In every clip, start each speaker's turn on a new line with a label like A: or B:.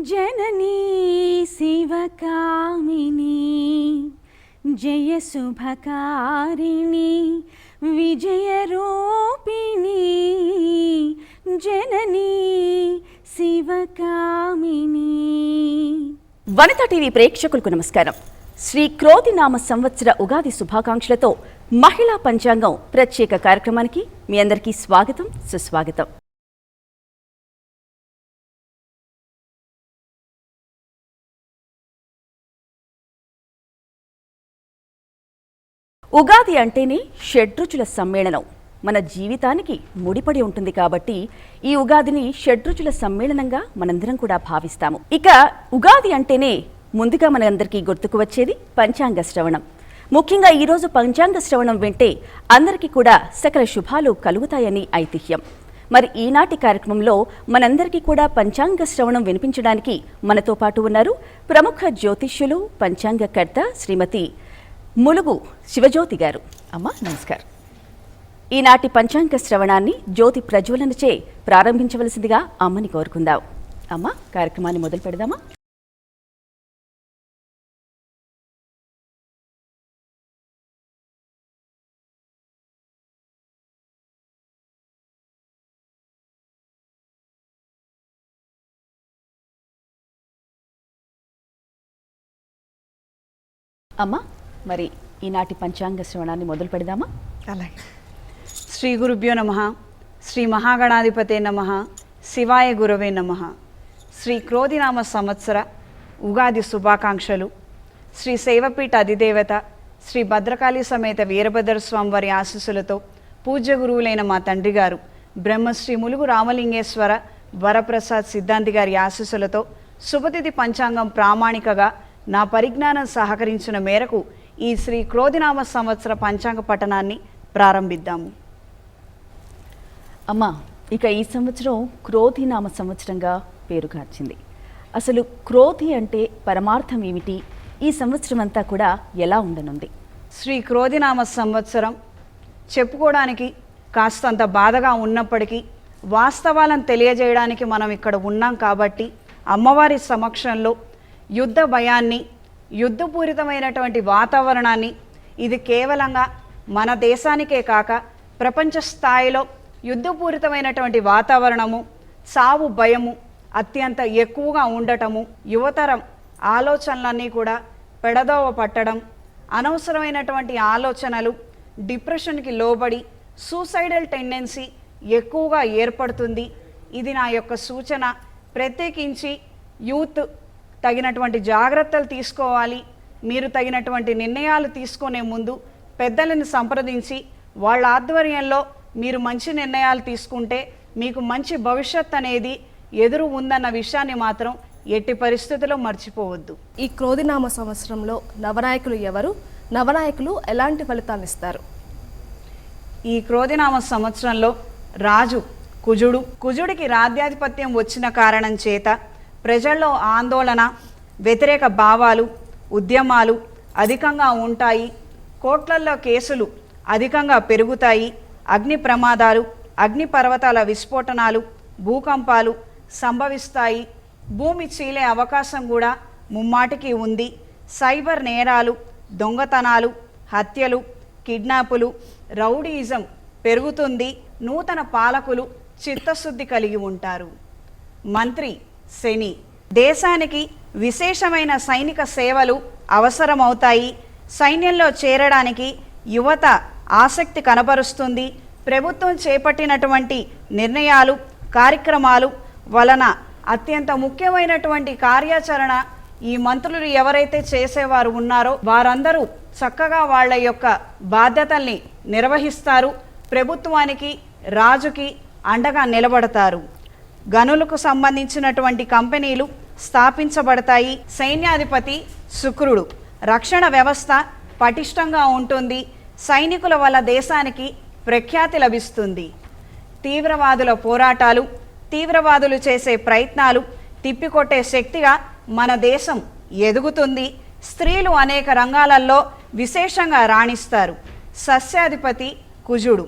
A: जननी शिवकामिनी जय शुभकारिणी विजयरूपिणी जननी शिवकामिनी। వనితా టీవీ ప్రేక్షకులకు నమస్కారం। శ్రీ క్రోధినామ సంవత్సర ఉగాది శుభాకాంక్షలతో మహిళా పంచాంగం ప్రత్యేక కార్యక్రమానికి మీ అందరికీ స్వాగతం సుస్వాగతం। ఉగాది అంటేనే షడ్రుచుల సమ్మేళనం మన జీవితానికి ముడిపడి ఉంటుంది కాబట్టి ఈ ఉగాదిని షడ్రుచుల సమ్మేళనంగా మనందరం కూడా భావిస్తాము। ఇక ఉగాది అంటేనే ముందుగా మనందరికీ గుర్తుకు వచ్చేది పంచాంగ శ్రవణం। ముఖ్యంగా ఈరోజు పంచాంగ శ్రవణం వింటే అందరికీ కూడా సకల శుభాలు కలుగుతాయని ఐతిహ్యం। మరి ఈనాటి కార్యక్రమంలో మనందరికీ కూడా పంచాంగ శ్రవణం వినిపించడానికి మనతో పాటు ఉన్నారు ప్రముఖ జ్యోతిష్యులు పంచాంగకర్త శ్రీమతి ములుగు శివజ్యోతి గారు। అమ్మ నమస్కారం। ఈనాటి పంచాంగ శ్రవణాన్ని జ్యోతి ప్రజ్వలనచే ప్రారంభించవలసిందిగా అమ్మని కోరుకుందాం। అమ్మ కార్యక్రమాన్ని మొదలు పెడదామా? అమ్మ మరి ఈనాటి పంచాంగ శ్రవణాన్ని మొదలు పెడదామా?
B: అలాగే। శ్రీ గురుభ్యో నమః, శ్రీ మహాగణాధిపతే నమః, శివాయ గురవే నమః। శ్రీ క్రోధినామ సంవత్సర ఉగాది శుభాకాంక్షలు। శ్రీ శైవపీఠ అధిదేవత శ్రీ భద్రకాళి సమేత వీరభద్ర స్వామి వారి ఆశీస్సులతో పూజ్య గురువులైన మా తండ్రి గారు బ్రహ్మశ్రీ ములుగు రామలింగేశ్వర వరప్రసాద్ సిద్ధాంతి గారి ఆశీస్సులతో శుభతిథి పంచాంగం ప్రామాణికగా నా పరిజ్ఞానం సహకరించిన మేరకు ఈ శ్రీ క్రోధినామ సంవత్సర పంచాంగ పఠనాన్ని ప్రారంభిద్దాము।
A: అమ్మ ఇక ఈ సంవత్సరం క్రోధినామ సంవత్సరంగా పేరుగాంచింది। అసలు క్రోధి అంటే పరమార్థం ఏమిటి? ఈ సంవత్సరం అంతా కూడా ఎలా ఉండనుంది?
B: శ్రీ క్రోధినామ సంవత్సరం చెప్పుకోవడానికి కాస్తంత బాధగా ఉన్నప్పటికీ వాస్తవాలను తెలియజేయడానికి మనం ఇక్కడ ఉన్నాం కాబట్టి అమ్మవారి సమక్షంలో యుద్ధ భయాన్ని, యుద్ధపూరితమైనటువంటి వాతావరణాన్ని, ఇది కేవలంగా మన దేశానికే కాక ప్రపంచ స్థాయిలో యుద్ధపూరితమైనటువంటి వాతావరణము, సావు భయము అత్యంత ఎక్కువగా ఉండటము, యువతరం ఆలోచనలన్నీ కూడా పెడదోవ పట్టడం, అనవసరమైనటువంటి ఆలోచనలు, డిప్రెషన్కి లోబడి సూసైడల్ టెండెన్సీ ఎక్కువగా ఏర్పడుతుంది। ఇది నా యొక్క సూచన। ప్రత్యేకించి యూత్ తగినటువంటి జాగ్రత్తలు తీసుకోవాలి। మీరు తగినటువంటి నిర్ణయాలు తీసుకునే ముందు పెద్దలను సంప్రదించి వాళ్ళ ఆధ్వర్యంలో మీరు మంచి నిర్ణయాలు తీసుకుంటే మీకు మంచి భవిష్యత్ అనేది ఎదురు ఉందన్న విషయాన్ని మాత్రం ఎట్టి పరిస్థితుల్లో మర్చిపోవద్దు।
C: ఈ క్రోధినామ సంవత్సరంలో నవనాయకులు ఎవరు? నవనాయకులు ఎలాంటి ఫలితాన్ని ఇస్తారు?
B: ఈ క్రోధినామ సంవత్సరంలో రాజు కుజుడు, కుజుడికి రాజ్యాధిపత్యం వచ్చిన కారణం చేత ప్రజల్లో ఆందోళన, వ్యతిరేక భావాలు, ఉద్యమాలు అధికంగా ఉంటాయి। కోట్లల్లో కేసులు అధికంగా పెరుగుతాయి। అగ్ని ప్రమాదాలు, అగ్ని పర్వతాల విస్ఫోటనాలు, భూకంపాలు సంభవిస్తాయి। భూమి చీలే అవకాశం కూడా ముమ్మాటికి ఉంది। సైబర్ నేరాలు, దొంగతనాలు, హత్యలు, కిడ్నాపులు, రౌడీయిజం పెరుగుతుంది। నూతన పాలకులు చిత్తశుద్ధి కలిగి ఉంటారు। మంత్రి శని, దేశానికి విశేషమైన సైనిక సేవలు అవసరమవుతాయి। సైన్యంలో చేరడానికి యువత ఆసక్తి కనబరుస్తుంది। ప్రభుత్వం చేపట్టినటువంటి నిర్ణయాలు, కార్యక్రమాలు వలన అత్యంత ముఖ్యమైనటువంటి కార్యాచరణ ఈ మంత్రులు ఎవరైతే చేసేవారు ఉన్నారో వారందరూ చక్కగా వాళ్ళ యొక్క బాధ్యతల్ని నిర్వహిస్తారు। ప్రభుత్వానికి, రాజుకి అండగా నిలబడతారు। గనులకు సంబంధించినటువంటి కంపెనీలు స్థాపించబడతాయి। సైన్యాధిపతి శుక్రుడు, రక్షణ వ్యవస్థ పటిష్టంగా ఉంటుంది। సైనికుల వల్ల దేశానికి ప్రఖ్యాతి లభిస్తుంది। తీవ్రవాదుల పోరాటాలు, తీవ్రవాదులు చేసే ప్రయత్నాలు తిప్పికొట్టే శక్తిగా మన దేశం ఎదుగుతుంది। స్త్రీలు అనేక రంగాలలో విశేషంగా రాణిస్తారు। సస్యాధిపతి కుజుడు,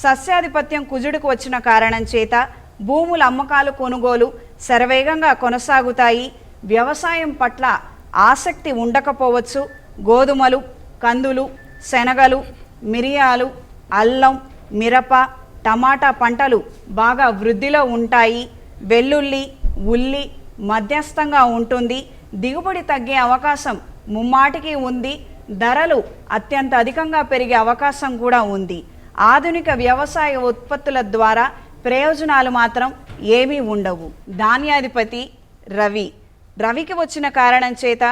B: సస్యాధిపత్యం కుజుడికి వచ్చిన కారణం చేత భూముల అమ్మకాలు, కొనుగోలు శరవేగంగా కొనసాగుతాయి। వ్యవసాయం పట్ల ఆసక్తి ఉండకపోవచ్చు. గోధుమలు, కందులు, శనగలు, మిరియాలు, అల్లం, మిరప, టమాటా పంటలు బాగా వృద్ధిలో ఉంటాయి. వెల్లుల్లి, ఉల్లి మధ్యస్థంగా ఉంటుంది. దిగుబడి తగ్గే అవకాశం ముమ్మాటికి ఉంది. ధరలు అత్యంత అధికంగా పెరిగే అవకాశం కూడా ఉంది. ఆధునిక వ్యవసాయ ఉత్పత్తుల ద్వారా ప్రయోజనాలు మాత్రం ఏమీ ఉండవు. ధాన్యాధిపతి రవి. రవికి వచ్చిన కారణం చేత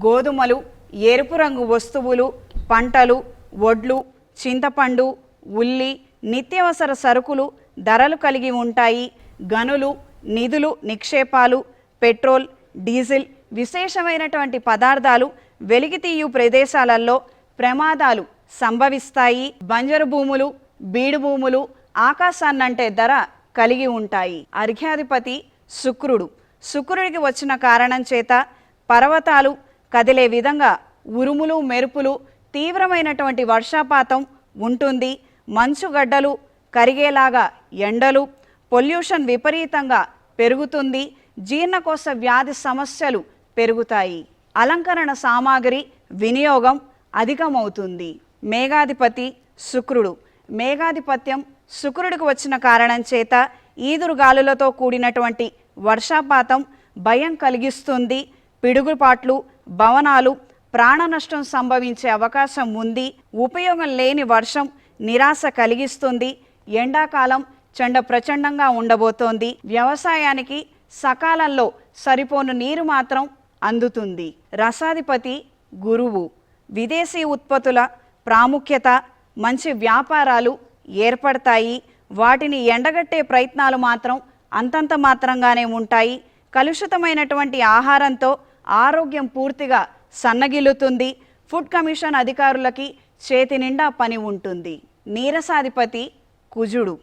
B: గోధుమలు, ఎరుపు రంగు వస్తువులు, పంటలు, వడ్లు, చింతపండు, ఉల్లి, నిత్యావసర సరుకులు ధరలు కలిగి ఉంటాయి. గనులు, నిధులు, నిక్షేపాలు, పెట్రోల్, డీజిల్, విశేషమైనటువంటి పదార్థాలు వెలికితీయు ప్రదేశాలలో ప్రమాదాలు సంభవిస్తాయి. బంజరు భూములు, బీడు భూములు ఆకాశాన్నంటే ధర కలిగి ఉంటాయి. అర్ఘ్యాధిపతి శుక్రుడు. శుక్రుడికి వచ్చిన కారణం చేత పర్వతాలు కదిలే విధంగా ఉరుములు, మెరుపులు, తీవ్రమైనటువంటి వర్షపాతం ఉంటుంది. మంచుగడ్డలు కరిగేలాగా ఎండలు, పొల్యూషన్ విపరీతంగా పెరుగుతుంది. జీర్ణకోశ వ్యాధి సమస్యలు పెరుగుతాయి. అలంకరణ సామాగ్రి వినియోగం అధికమవుతుంది. మేఘాధిపతి శుక్రుడు. మేఘాధిపత్యం శుక్రుడికి వచ్చిన కారణం చేత ఈదురుగాలులతో కూడినటువంటి వర్షపాతం భయం కలిగిస్తుంది. పిడుగుపాట్లు, భవనాలు, ప్రాణ నష్టం సంభవించే అవకాశం ఉంది. ఉపయోగం లేని వర్షం నిరాశ కలిగిస్తుంది. ఎండాకాలం చండ ప్రచండంగా ఉండబోతోంది. వ్యవసాయానికి సకాలంలో సరిపోను నీరు మాత్రం అందుతుంది. రసాధిపతి గురువు. విదేశీ ఉత్పత్తుల ప్రాముఖ్యత, మంచి వ్యాపారాలు ఏర్పడతాయి. వాటిని ఎండగట్టే ప్రయత్నాలు మాత్రం అంతంత మాత్రంగానే ఉంటాయి. కలుషితమైనటువంటి ఆహారంతో ఆరోగ్యం పూర్తిగా సన్నగిల్లుతుంది. ఫుడ్ కమిషన్ అధికారులకి చేతి నిండా పని ఉంటుంది. నీరసాధిపతి కుజుడు.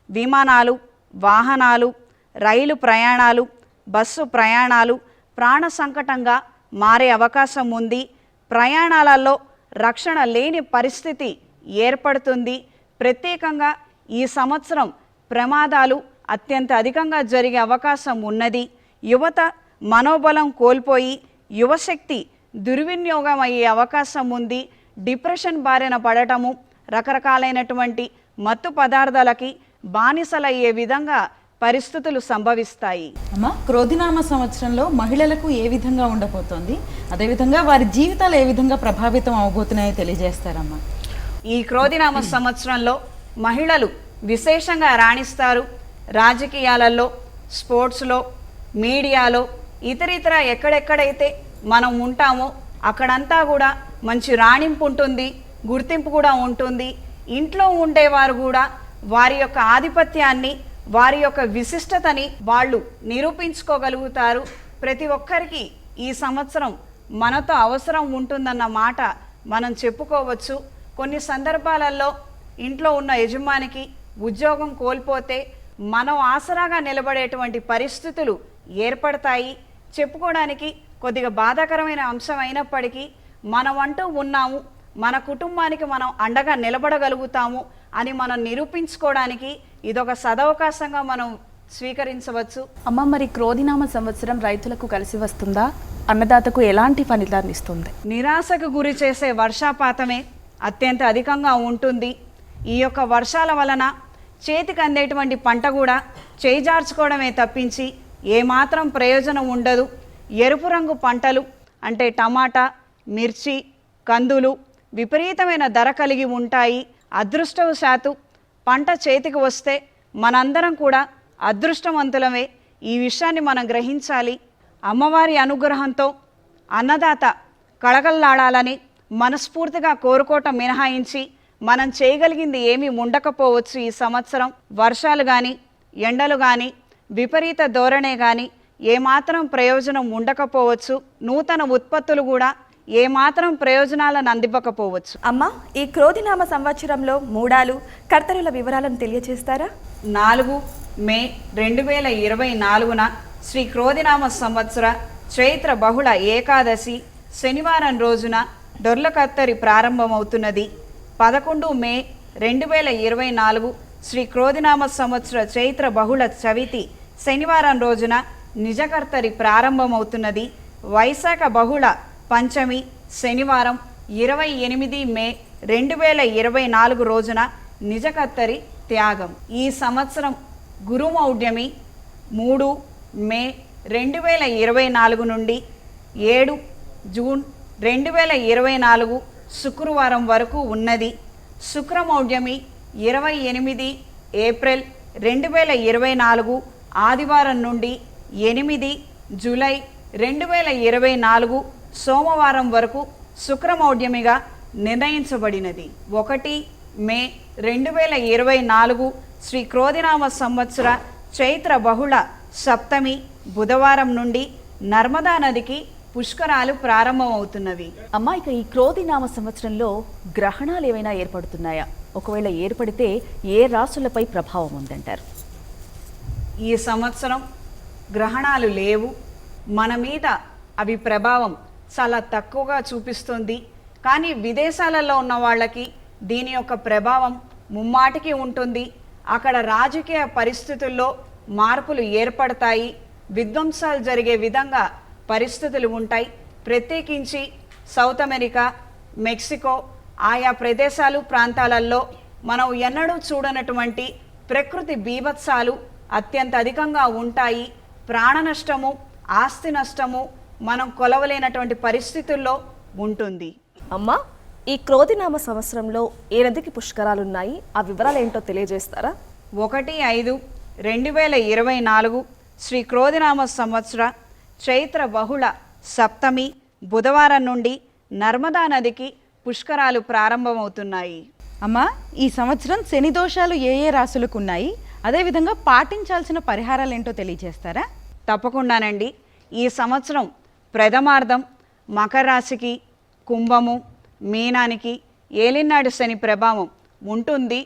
B: విమానాలు, వాహనాలు, రైలు ప్రయాణాలు, బస్సు ప్రయాణాలు ప్రాణ సంకటంగా మారే అవకాశం ఉంది. ప్రయాణాలలో రక్షణ లేని పరిస్థితి ఏర్పడుతుంది. ప్రత్యేకంగా ఈ సంవత్సరం ప్రమాదాలు అత్యంత అధికంగా జరిగే అవకాశం ఉన్నది. యువత మనోబలం కోల్పోయి యువశక్తి దుర్వినియోగం అయ్యే అవకాశం ఉంది. డిప్రెషన్ బారిన పడటము, రకరకాలైనటువంటి మత్తు పదార్థాలకి బానిసలయ్యే విధంగా పరిస్థితులు సంభవిస్తాయి.
D: అమ్మ, క్రోధినామ సంవత్సరంలో మహిళలకు ఏ విధంగా ఉండబోతోంది, అదేవిధంగా వారి జీవితాలు ఏ విధంగా ప్రభావితం అవబోతున్నాయో తెలియజేస్తారమ్మా.
B: ఈ క్రోధినామ సంవత్సరంలో మహిళలు విశేషంగా రాణిస్తారు. రాజకీయాలలో, స్పోర్ట్స్లో, మీడియాలో, ఇతరితర ఎక్కడెక్కడైతే మనం ఉంటామో అక్కడంతా కూడా మంచి రాణింపు ఉంటుంది, గుర్తింపు కూడా ఉంటుంది. ఇంట్లో ఉండేవారు కూడా వారి యొక్క ఆధిపత్యాన్ని, వారి యొక్క విశిష్టతని వాళ్ళు నిరూపించుకోగలుగుతారు. ప్రతి ఒక్కరికి ఈ సంవత్సరం మనతో అవసరం ఉంటుందన్న మాట మనం చెప్పుకోవచ్చు. కొన్ని సందర్భాలలో ఇంట్లో ఉన్న యజమానికి ఉద్యోగం కోల్పోతే మనం ఆసరాగా నిలబడేటువంటి పరిస్థితులు ఏర్పడతాయి. చెప్పుకోవడానికి కొద్దిగా బాధాకరమైన అంశం అయినప్పటికీ మనం అంటూ ఉన్నాము, మన కుటుంబానికి మనం అండగా నిలబడగలుగుతాము అని మనం నిరూపించుకోవడానికి ఇదొక సదవకాశంగా మనం స్వీకరించవచ్చు.
C: అమ్మ, మరి క్రోధినామ సంవత్సరం రైతులకు కలిసి వస్తుందా? అన్నదాతకు ఎలాంటి ఫలితాన్ని ఇస్తుంది?
B: నిరాశకు గురి చేసే వర్షపాతమే అత్యంత అధికంగా ఉంటుంది. ఈ యొక్క వర్షాల వలన చేతికి అందేటువంటి పంట కూడా చేజార్చుకోవడమే తప్పించి ఏమాత్రం ప్రయోజనం ఉండదు. ఎరుపు రంగు పంటలు అంటే టమాటా, మిర్చి, కందులు విపరీతమైన ధర కలిగి ఉంటాయి. అదృష్టవశాత్తు పంట చేతికి వస్తే మనందరం కూడా అదృష్టవంతులమే. ఈ విషయాన్ని మనం గ్రహించాలి. అమ్మవారి అనుగ్రహంతో అన్నదాత కళకళలాడాలని మనస్ఫూర్తిగా కోరుకోవటం మినహాయించి మనం చేయగలిగింది ఏమీ ఉండకపోవచ్చు. ఈ సంవత్సరం వర్షాలు కానీ, ఎండలు కానీ, విపరీత ధోరణే కానీ ఏమాత్రం ప్రయోజనం ఉండకపోవచ్చు. నూతన ఉత్పత్తులు కూడా ఏమాత్రం ప్రయోజనాలను అందివ్వకపోవచ్చు.
E: అమ్మ, ఈ క్రోధినామ సంవత్సరంలో మూడాలు, కర్తరుల వివరాలను తెలియజేస్తారా?
B: 4 మే 2024న శ్రీ క్రోధినామ సంవత్సర చైత్ర బహుళ ఏకాదశి శనివారం రోజున దొర్లకత్తరి ప్రారంభమవుతున్నది. 11 మే 2024 శ్రీ క్రోధినామ సంవత్సర చైత్ర బహుళ చవితి శనివారం రోజున నిజకర్తరి ప్రారంభమవుతున్నది. వైశాఖ బహుళ పంచమి శనివారం 28 మే 2024 రోజున నిజకత్తరి త్యాగం. ఈ సంవత్సరం గురుమౌఢ్యమి 3 మే 2024 నుండి 7 జూన్ 2024 శుక్రవారం వరకు ఉన్నది. శుక్రమౌఢ్యమి 28 ఏప్రిల్ 2024 ఆదివారం నుండి 8 జూలై 2024 సోమవారం వరకు శుక్రమౌఢ్యమిగా నిర్ణయించబడినది. 1 మే 2024 శ్రీ క్రోధినామ సంవత్సర చైత్ర బహుళ సప్తమి బుధవారం నుండి నర్మదా నదికి పుష్కరాలు ప్రారంభమవుతున్నవి.
A: అమ్మా, ఇక ఈ క్రోధినామ సంవత్సరంలో గ్రహణాలు ఏమైనా ఏర్పడుతున్నాయా? ఒకవేళ ఏర్పడితే ఏ రాశులపై ప్రభావం ఉందంటారు?
B: ఈ సంవత్సరం గ్రహణాలు లేవు. మన మీద అవి ప్రభావం చాలా తక్కువగా చూపిస్తుంది. కానీ విదేశాలలో ఉన్న వాళ్ళకి దీని యొక్క ప్రభావం ముమ్మాటికి ఉంటుంది. అక్కడ రాజకీయ పరిస్థితుల్లో మార్పులు ఏర్పడతాయి. విధ్వంసాలు జరిగే విధంగా పరిస్థితులు ఉంటాయి. ప్రత్యేకించి సౌత్ అమెరికా, మెక్సికో ఆయా ప్రదేశాలు ప్రాంతాలలో మనం ఎన్నడూ చూడనటువంటి ప్రకృతి బీభత్సాలు అత్యంత అధికంగా ఉంటాయి. ప్రాణ నష్టము, ఆస్తి నష్టము మనం కొలవలేనటువంటి పరిస్థితుల్లో ఉంటుంది.
C: అమ్మా, ఈ క్రోధినామ సంవత్సరంలో ఏ నదికి పుష్కరాలున్నాయి? ఆ వివరాలు ఏంటో తెలియజేస్తారా?
B: 1/5/2024 శ్రీ క్రోధినామ సంవత్సర చైత్ర బహుళ సప్తమి బుధవారం నుండి నర్మదా నదికి పుష్కరాలు ప్రారంభమవుతున్నాయి.
D: అమ్మా, ఈ సంవత్సరం శని దోషాలు ఏ ఏ రాశులకు ఉన్నాయి, అదేవిధంగా పాటించాల్సిన పరిహారాలు ఏంటో తెలియజేస్తారా?
B: తప్పకుండానండి. ఈ సంవత్సరం ప్రథమార్థం మకర రాశికి, కుంభము, మీనానికి ఏలినాడు శని ప్రభావం ఉంటుంది.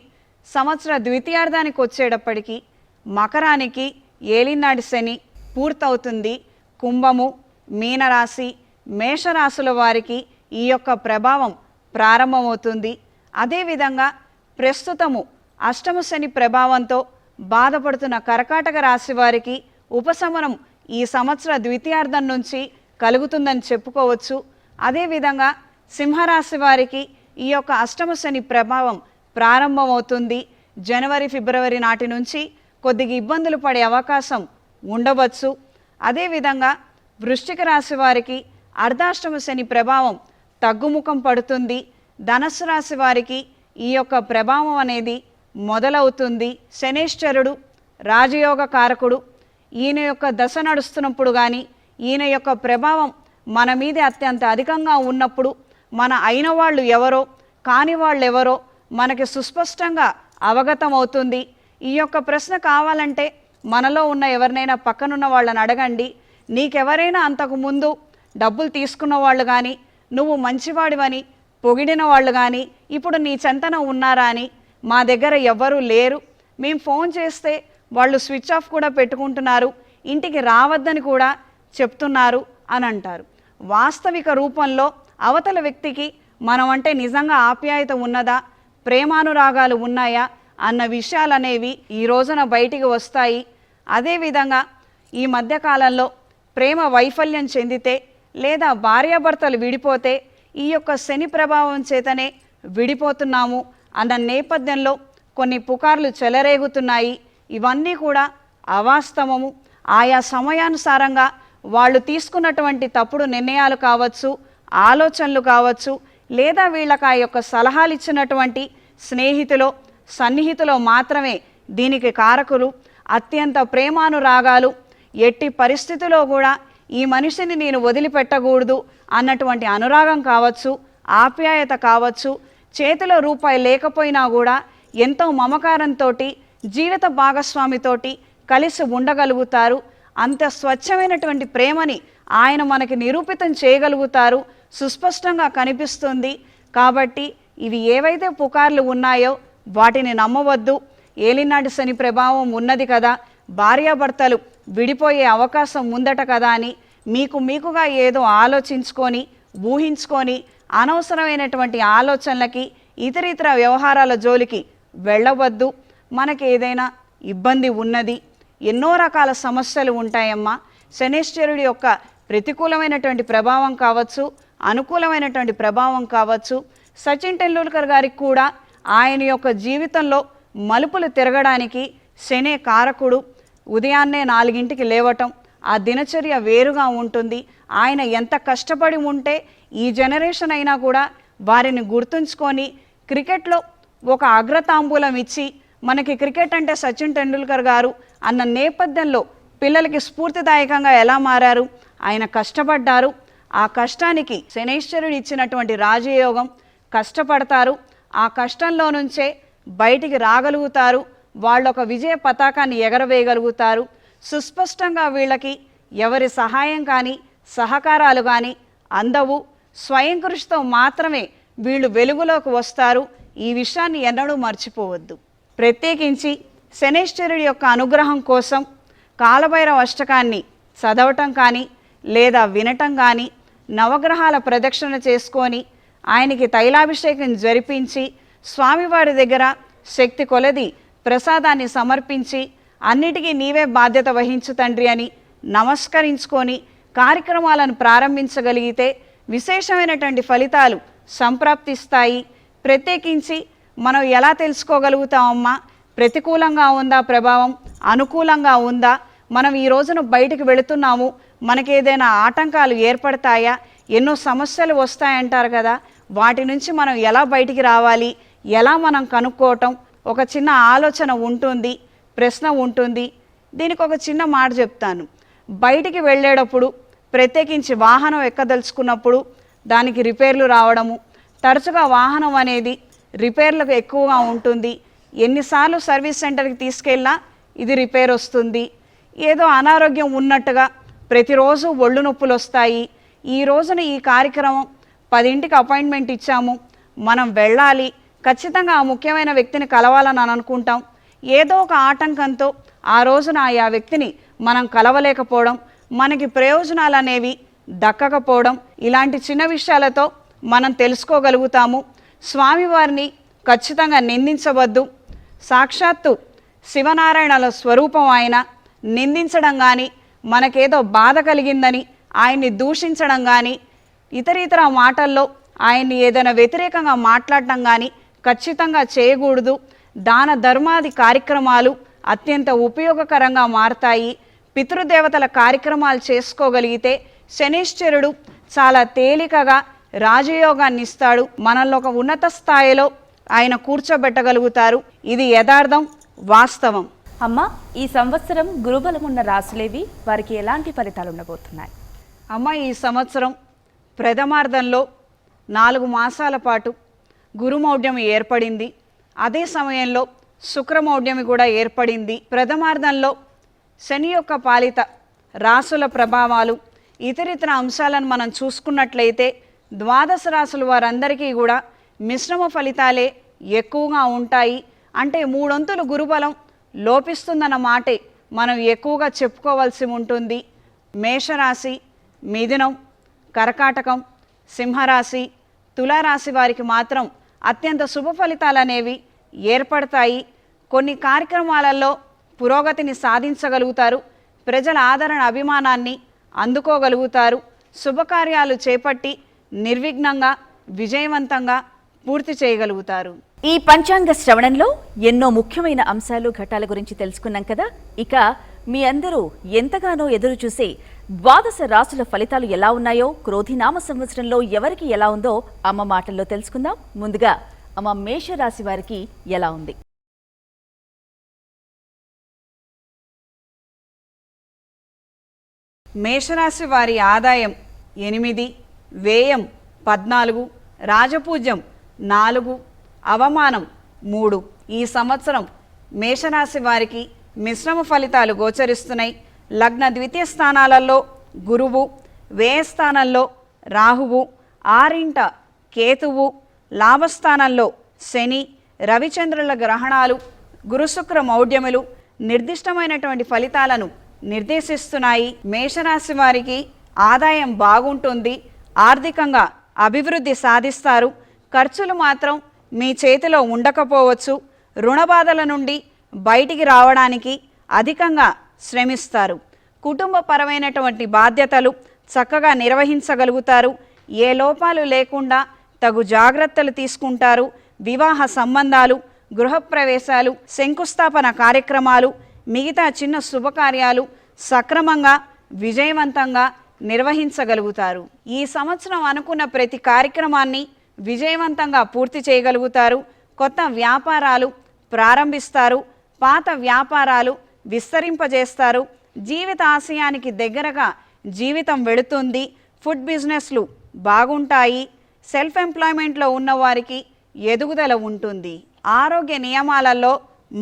B: సంవత్సర ద్వితీయార్థానికి వచ్చేటప్పటికి మకరానికి ఏలినాడు శని పూర్తవుతుంది. కుంభము, మీనరాశి, మేషరాశుల వారికి ఈ యొక్క ప్రభావం ప్రారంభమవుతుంది. అదేవిధంగా ప్రస్తుతము అష్టమ శని ప్రభావంతో బాధపడుతున్న కర్కాటక రాశి వారికి ఉపశమనం ఈ సంవత్సర ద్వితీయార్థం నుంచి కలుగుతుందని చెప్పుకోవచ్చు. అదేవిధంగా సింహరాశి వారికి ఈ యొక్క అష్టమ శని ప్రభావం ప్రారంభమవుతుంది. జనవరి ఫిబ్రవరి నాటి నుంచి కొద్దిగా ఇబ్బందులు పడే అవకాశం ఉండవచ్చు. అదేవిధంగా వృశ్చిక రాశి వారికి అర్ధాష్టమ శని ప్రభావం తగ్గుముఖం పడుతుంది. ధనస్సు రాశి వారికి ఈ యొక్క ప్రభావం అనేది మొదలవుతుంది. శనేశ్వరుడు రాజయోగ కారకుడు. ఈయన యొక్క దశ నడుస్తున్నప్పుడు కానీ ఈయన యొక్క ప్రభావం మన మీద అత్యంత అధికంగా ఉన్నప్పుడు మన అయిన వాళ్ళు ఎవరో కాని వాళ్ళు ఎవరో మనకి సుస్పష్టంగా అవగతం అవుతుంది. ఈ యొక్క ప్రశ్న కావాలంటే మనలో ఉన్న ఎవరినైనా పక్కనున్న వాళ్ళని అడగండి. నీకెవరైనా అంతకుముందు డబ్బులు తీసుకున్న వాళ్ళు కానీ నువ్వు మంచివాడివని పొగిడిన వాళ్ళు కానీ ఇప్పుడు నీ చెంతన ఉన్నారా అని? మా దగ్గర ఎవ్వరూ లేరు, మేము ఫోన్ చేస్తే వాళ్ళు స్విచ్ ఆఫ్ కూడా పెట్టుకుంటున్నారు, ఇంటికి రావద్దని కూడా చెప్తున్నారు అని అంటారు. వాస్తవిక రూపంలో అవతల వ్యక్తికి మనం అంటే నిజంగా ఆప్యాయత ఉన్నదా, ప్రేమానురాగాలు ఉన్నాయా అన్న విషయాలు అనేవి ఈ రోజున బయటికి వస్తాయి. అదేవిధంగా ఈ మధ్యకాలంలో ప్రేమ వైఫల్యం చెందితే లేదా భార్యాభర్తలు విడిపోతే ఈ యొక్క శని ప్రభావం చేతనే విడిపోతున్నాము అన్న నేపథ్యంలో కొన్ని పుకార్లు చెలరేగుతున్నాయి. ఇవన్నీ కూడా అవాస్తవము. ఆయా సమయానుసారంగా వాళ్ళు తీసుకున్నటువంటి తప్పుడు నిర్ణయాలు కావచ్చు, ఆలోచనలు కావచ్చు, లేదా వీళ్ళకి ఆ యొక్క సలహాలు ఇచ్చినటువంటి స్నేహితులో సన్నిహితులో మాత్రమే దీనికి కారకులు. అత్యంత ప్రేమానురాగాలు, ఎట్టి పరిస్థితిలో కూడా ఈ మనిషిని నేను వదిలిపెట్టకూడదు అన్నటువంటి అనురాగం కావచ్చు, ఆప్యాయత కావచ్చు, చేతిలో రూపాయి లేకపోయినా కూడా ఎంతో మమకారంతో జీవిత భాగస్వామితోటి కలిసి ఉండగలుగుతారు. అంత స్వచ్ఛమైనటువంటి ప్రేమని ఆయన మనకి నిరూపితం చేయగలుగుతారు, సుస్పష్టంగా కనిపిస్తుంది. కాబట్టి ఇవి ఏవైతే పుకార్లు ఉన్నాయో వాటిని నమ్మవద్దు. ఏలినాటి శని ప్రభావం ఉన్నది కదా, భార్యాభర్తలు విడిపోయే అవకాశం ఉందట కదా అని మీకుగా ఏదో ఆలోచించుకొని ఊహించుకొని అనవసరమైనటువంటి ఆలోచనలకి ఇతరితర వ్యవహారాల జోలికి వెళ్ళవద్దు. మనకి ఏదైనా ఇబ్బంది ఉన్నది, ఎన్నో రకాల సమస్యలు ఉంటాయమ్మా. శనేశ్వరుడి యొక్క ప్రతికూలమైనటువంటి ప్రభావం కావచ్చు, అనుకూలమైనటువంటి ప్రభావం కావచ్చు. సచిన్ టెండూల్కర్ గారికి కూడా ఆయన యొక్క జీవితంలో మలుపులు తిరగడానికి శనే కారకుడు. ఉదయాన్నే 4 లేవటం, ఆ దినచర్య వేరుగా ఉంటుంది. ఆయన ఎంత కష్టపడి ఉంటే ఈ జనరేషన్ అయినా కూడా వారిని గుర్తుంచుకొని క్రికెట్లో ఒక అగ్రతాంబూలం ఇచ్చి మనకి క్రికెట్ అంటే సచిన్ టెండూల్కర్ గారు అన్న నేపథ్యంలో పిల్లలకి స్ఫూర్తిదాయకంగా ఎలా మారారు, ఆయన కష్టపడ్డారు. ఆ కష్టానికి శనైశ్వరుడు ఇచ్చినటువంటి రాజయోగం. కష్టపడతారు, ఆ కష్టంలో నుంచే బయటికి రాగలుగుతారు. వాళ్ళొక విజయ పతాకాన్ని ఎగరవేయగలుగుతారు. సుస్పష్టంగా వీళ్ళకి ఎవరి సహాయం కానీ సహకారాలు కానీ అందవు. స్వయం కృషితో మాత్రమే వీళ్ళు వెలుగులోకి వస్తారు. ఈ విషయాన్ని ఎన్నడూ మర్చిపోవద్దు. ప్రత్యేకించి శనైశ్వరుడి యొక్క అనుగ్రహం కోసం కాలభైరవ అష్టకాన్ని చదవటం కానీ లేదా వినటం కానీ, నవగ్రహాల ప్రదక్షిణ చేసుకొని ఆయనకి తైలాభిషేకం జరిపించి స్వామివారి దగ్గర శక్తి కొలది ప్రసాదాన్ని సమర్పించి అన్నిటికీ నీవే బాధ్యత వహించు తండ్రి అని నమస్కరించుకొని కార్యక్రమాలను ప్రారంభించగలిగితే విశేషమైనటువంటి ఫలితాలు సంప్రాప్తిస్తాయి. ప్రత్యేకించి మనం ఎలా తెలుసుకోగలుగుతామమ్మా, ప్రతికూలంగా ఉందా ప్రభావం, అనుకూలంగా ఉందా, మనం ఈ రోజున బయటికి వెళుతున్నాము, మనకేదైనా ఆటంకాలు ఏర్పడతాయా, ఎన్నో సమస్యలు వస్తాయంటారు కదా, వాటి నుంచి మనం ఎలా బయటికి రావాలి, ఎలా మనం కనుక్కోవటం, ఒక చిన్న ఆలోచన ఉంటుంది, ప్రశ్న ఉంటుంది. దీనికి ఒక చిన్న మాట చెప్తాను. బయటికి వెళ్ళేటప్పుడు ప్రత్యేకించి వాహనం ఎక్కదలుచుకున్నప్పుడు దానికి రిపేర్లు రావడము, తరచుగా వాహనం అనేది రిపేర్లకు ఎక్కువగా ఉంటుంది. ఎన్నిసార్లు సర్వీస్ సెంటర్కి తీసుకెళ్ళినా ఇది రిపేర్ వస్తుంది. ఏదో అనారోగ్యం ఉన్నట్టుగా ప్రతిరోజు ఒళ్ళు నొప్పులు వస్తాయి. ఈ రోజున ఈ కార్యక్రమం 10కి అపాయింట్మెంట్ ఇచ్చాము, మనం వెళ్ళాలి, ఖచ్చితంగా ఆ ముఖ్యమైన వ్యక్తిని కలవాలని అనుకుంటాం. ఏదో ఒక ఆటంకంతో ఆ రోజున ఆ వ్యక్తిని మనం కలవలేకపోవడం, మనకి ప్రయోజనాలు అనేవి దక్కకపోవడం, ఇలాంటి చిన్న విషయాలతో మనం తెలుసుకోగలుగుతాము. స్వామివారిని ఖచ్చితంగా నిందించవద్దు. సాక్షాత్తు శివనారాయణల స్వరూపం ఆయన. నిందించడం కానీ, మనకేదో బాధ కలిగిందని ఆయన్ని దూషించడం కానీ, ఇతర మాటల్లో ఆయన్ని ఏదైనా వ్యతిరేకంగా మాట్లాడటం కానీ ఖచ్చితంగా చేయకూడదు. దాన ధర్మాది కార్యక్రమాలు అత్యంత ఉపయోగకరంగా మారతాయి. పితృదేవతల కార్యక్రమాలు చేసుకోగలిగితే శనీశ్వరుడు చాలా తేలికగా రాజయోగాన్ని ఇస్తాడు. మనల్ని ఒక ఉన్నత స్థాయిలో ఆయన కూర్చోబెట్టగలుగుతారు. ఇది యథార్థం, వాస్తవం.
E: అమ్మ, ఈ సంవత్సరం గురుబలం ఉన్న రాసులేవి, వారికి ఎలాంటి ఫలితాలు ఉండబోతున్నాయి?
B: అమ్మ, ఈ సంవత్సరం ప్రథమార్థంలో 4 మాసాల పాటు గురుమౌఢ్యమి ఏర్పడింది. అదే సమయంలో శుక్రమౌఢ్యమి కూడా ఏర్పడింది. ప్రథమార్థంలో శని యొక్క పాలిత రాసుల ప్రభావాలు, ఇతరితర అంశాలను మనం చూసుకున్నట్లయితే 12 రాసుల వారందరికీ కూడా మిశ్రమ ఫలితాలే ఎక్కువగా ఉంటాయి. అంటే 3 వంతులు గురుబలం లోపిస్తుందన్న మాటే మనం ఎక్కువగా చెప్పుకోవాల్సి ఉంటుంది. మేషరాశి, మిథునం, కర్కాటకం, సింహరాశి, తులారాశి వారికి మాత్రం అత్యంత శుభ ఫలితాలు అనేవి ఏర్పడతాయి. కొన్ని కార్యక్రమాలలో పురోగతిని సాధించగలుగుతారు. ప్రజల ఆదరణ అభిమానాన్ని అందుకోగలుగుతారు. శుభకార్యాలు చేపట్టి నిర్విఘ్నంగా విజయవంతంగా పూర్తి చేయగలుగుతారు.
A: ఈ పంచాంగ శ్రవణంలో ఎన్నో ముఖ్యమైన అంశాలు, ఘట్టాల గురించి తెలుసుకున్నాం కదా. ఇక మీ అందరూ ఎంతగానో ఎదురు చూసే 12 రాసుల ఫలితాలు ఎలా ఉన్నాయో, క్రోధినామ సంవత్సరంలో ఎవరికి ఎలా ఉందో అమ్మ మాటల్లో తెలుసుకుందాం. ముందుగా అమ్మ, మేషరాశి వారికి ఎలా ఉంది?
B: మేషరాశి వారి ఆదాయం 8, వ్యయం 14, రాజపూజ్యం 4, అవమానం 3. ఈ సంవత్సరం మేషరాశి వారికి మిశ్రమ ఫలితాలు గోచరిస్తున్నాయి. లగ్న ద్వితీయ స్థానాలలో గురువు, వ్యయస్థానంలో రాహువు, 6ంట కేతువు, లాభస్థానంలో శని, రవిచంద్రుల గ్రహణాలు, గురుశుక్ర మౌఢ్యములు నిర్దిష్టమైనటువంటి ఫలితాలను నిర్దేశిస్తున్నాయి. మేషరాశి వారికి ఆదాయం బాగుంటుంది, ఆర్థికంగా అభివృద్ధి సాధిస్తారు. ఖర్చులు మాత్రం మీ చేతిలో ఉండకపోవచ్చు. రుణబాధల నుండి బయటికి రావడానికి అధికంగా శ్రమిస్తారు. కుటుంబపరమైనటువంటి బాధ్యతలు చక్కగా నిర్వహించగలుగుతారు. ఏ లోపాలు లేకుండా తగు జాగ్రత్తలు తీసుకుంటారు. వివాహ సంబంధాలు, గృహప్రవేశాలు, శంకుస్థాపన కార్యక్రమాలు, మిగతా చిన్న శుభకార్యాలు సక్రమంగా విజయవంతంగా నిర్వహించగలుగుతారు. ఈ సంవత్సరం అనుకున్న ప్రతి కార్యక్రమాన్ని విజయవంతంగా పూర్తి చేయగలుగుతారు. కొత్త వ్యాపారాలు ప్రారంభిస్తారు. పాత వ్యాపారాలు విస్తరింపజేస్తారు. జీవిత ఆశయానికి దగ్గరగా జీవితం వెళుతుంది. ఫుడ్ బిజినెస్లు బాగుంటాయి. సెల్ఫ్ ఎంప్లాయ్మెంట్లో ఉన్నవారికి ఎదుగుదల ఉంటుంది. ఆరోగ్య నియమాలలో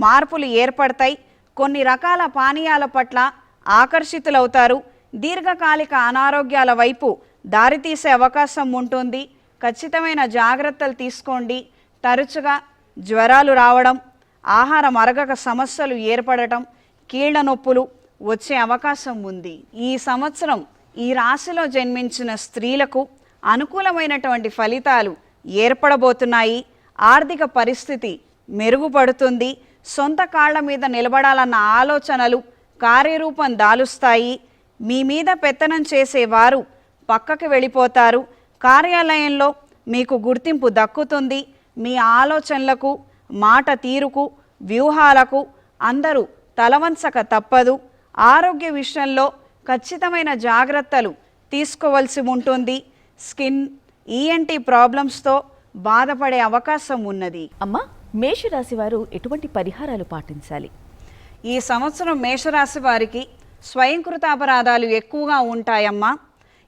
B: మార్పులు ఏర్పడతాయి. కొన్ని రకాల పానీయాల పట్ల ఆకర్షితులవుతారు. దీర్ఘకాలిక అనారోగ్యాల వైపు దారితీసే అవకాశం ఉంటుంది. ఖచ్చితమైన జాగ్రత్తలు తీసుకోండి. తరచుగా జ్వరాలు రావడం, ఆహారం అరగక సమస్యలు ఏర్పడటం, కీళ్ల నొప్పులు వచ్చే అవకాశం ఉంది. ఈ సంవత్సరం ఈ రాశిలో జన్మించిన స్త్రీలకు అనుకూలమైనటువంటి ఫలితాలు ఏర్పడబోతున్నాయి. ఆర్థిక పరిస్థితి మెరుగుపడుతుంది. సొంత కాళ్ల మీద నిలబడాలన్న ఆలోచనలు కార్యరూపం దాలుస్తాయి. మీ మీద పెత్తనం చేసేవారు పక్కకి వెళ్ళిపోతారు. కార్యాలయంలో మీకు గుర్తింపు దక్కుతుంది. మీ ఆలోచనలకు, మాట తీరుకు, వ్యూహాలకు అందరూ తలవంచక తప్పదు. ఆరోగ్య విషయంలో ఖచ్చితమైన జాగ్రత్తలు తీసుకోవాల్సి ఉంటుంది. స్కిన్, ఈఎన్టీ ప్రాబ్లమ్స్తో బాధపడే అవకాశం ఉన్నది.
A: అమ్మ, మేషరాశి వారు ఎటువంటి పరిహారాలు పాటించాలి?
B: ఈ సంవత్సరం మేషరాశి వారికి స్వయంకృతాపరాధాలు ఎక్కువగా ఉంటాయమ్మా.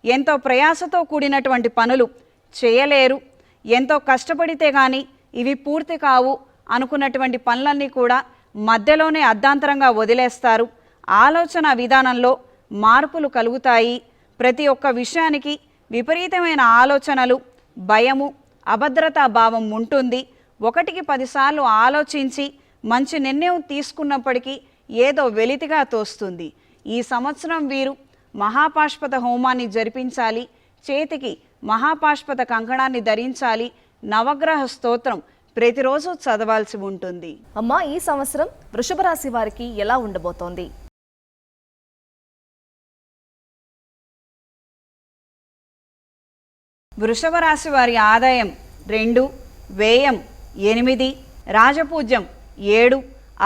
B: ఎంతో ప్రయాసతో కూడినటువంటి పనులు చేయలేరు. ఎంతో కష్టపడితే కానీ ఇవి పూర్తి కావు అనుకున్నటువంటి పనులన్నీ కూడా మధ్యలోనే అర్ధాంతరంగా వదిలేస్తారు. ఆలోచన విధానంలో మార్పులు కలుగుతాయి. ప్రతి ఒక్క విషయానికి విపరీతమైన ఆలోచనలు, భయము, అభద్రతా భావం ఉంటుంది. 1కి 10 సార్లు ఆలోచించి మంచి నిర్ణయం తీసుకున్నప్పటికీ ఏదో వెలితిగా తోస్తుంది. ఈ సంవత్సరం వీరు మహాపాష్పత హోమాన్ని జరిపించాలి. చేతికి మహాపాష్పత కంకణాన్ని ధరించాలి. నవగ్రహ స్తోత్రం ప్రతిరోజు చదవాల్సి ఉంటుంది.
C: అమ్మా, ఈ సంవత్సరం వృషభ రాశి వారికి ఎలా ఉండబోతోంది?
B: వృషభ రాశి వారి ఆదాయం 2, వ్యయం 8, రాజపూజ్యం 7,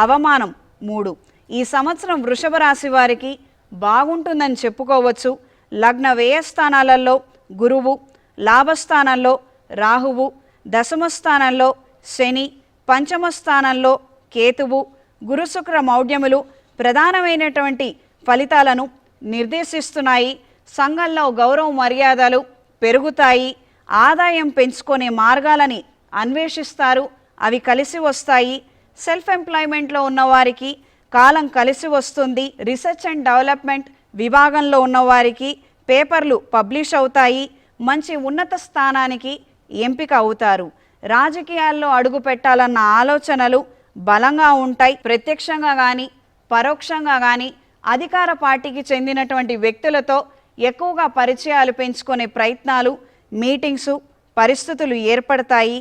B: అవమానం 3. ఈ సంవత్సరం వృషభ రాశి వారికి బాగుంటుందని చెప్పుకోవచ్చు. లగ్న వ్యయస్థానాలలో గురువు, లాభస్థానంలో రాహువు, దశమ స్థానంలో శని, పంచమ స్థానంలో కేతువు, గురుశుక్ర మౌఢ్యములు ప్రధానమైనటువంటి ఫలితాలను నిర్దేశిస్తున్నాయి. సంఘంలో గౌరవ మర్యాదలు పెరుగుతాయి. ఆదాయం పెంచుకునే మార్గాలని అన్వేషిస్తారు. అవి కలిసి వస్తాయి. సెల్ఫ్ ఎంప్లాయ్మెంట్లో ఉన్నవారికి కాలం కలిసి వస్తుంది. రీసెర్చ్ అండ్ డెవలప్మెంట్ విభాగంలో ఉన్నవారికి పేపర్లు పబ్లిష్ అవుతాయి. మంచి ఉన్నత స్థానానికి ఎంపిక అవుతారు. రాజకీయాల్లో అడుగు పెట్టాలన్న ఆలోచనలు బలంగా ఉంటాయి. ప్రత్యక్షంగా కానీ పరోక్షంగా కానీ అధికార పార్టీకి చెందినటువంటి వ్యక్తులతో ఎక్కువగా పరిచయాలు పెంచుకునే ప్రయత్నాలు, మీటింగ్సు, పరిస్థితులు ఏర్పడతాయి.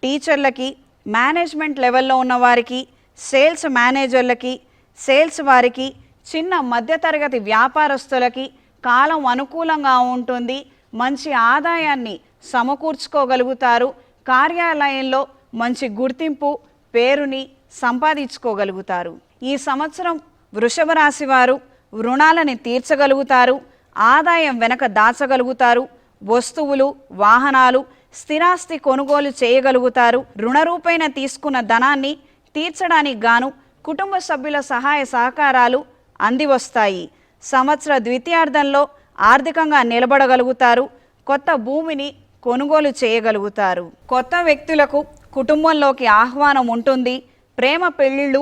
B: టీచర్లకి, మేనేజ్మెంట్ లెవెల్లో ఉన్నవారికి, సేల్స్ మేనేజర్లకి, సేల్స్ వారికి, చిన్న మధ్యతరగతి వ్యాపారస్తులకి కాలం అనుకూలంగా ఉంటుంది. మంచి ఆదాయాన్ని సమకూర్చుకోగలుగుతారు. కార్యాలయంలో మంచి గుర్తింపు, పేరుని సంపాదించుకోగలుగుతారు. ఈ సంవత్సరం వృషభ రాశి వారు రుణాలని తీర్చగలుగుతారు. ఆదాయం వెనక దాచగలుగుతారు. వస్తువులు, వాహనాలు, స్థిరాస్తి కొనుగోలు చేయగలుగుతారు. రుణరూపేణ తీసుకున్న ధనాన్ని తీర్చడానికి గాను కుటుంబ సభ్యుల సహాయ సహకారాలు అందివస్తాయి. సంవత్సర ద్వితీయార్థంలో ఆర్థికంగా నిలబడగలుగుతారు. కొత్త భూమిని కొనుగోలు చేయగలుగుతారు. కొత్త వ్యక్తులకు కుటుంబంలోకి ఆహ్వానం ఉంటుంది. ప్రేమ పెళ్లిళ్ళు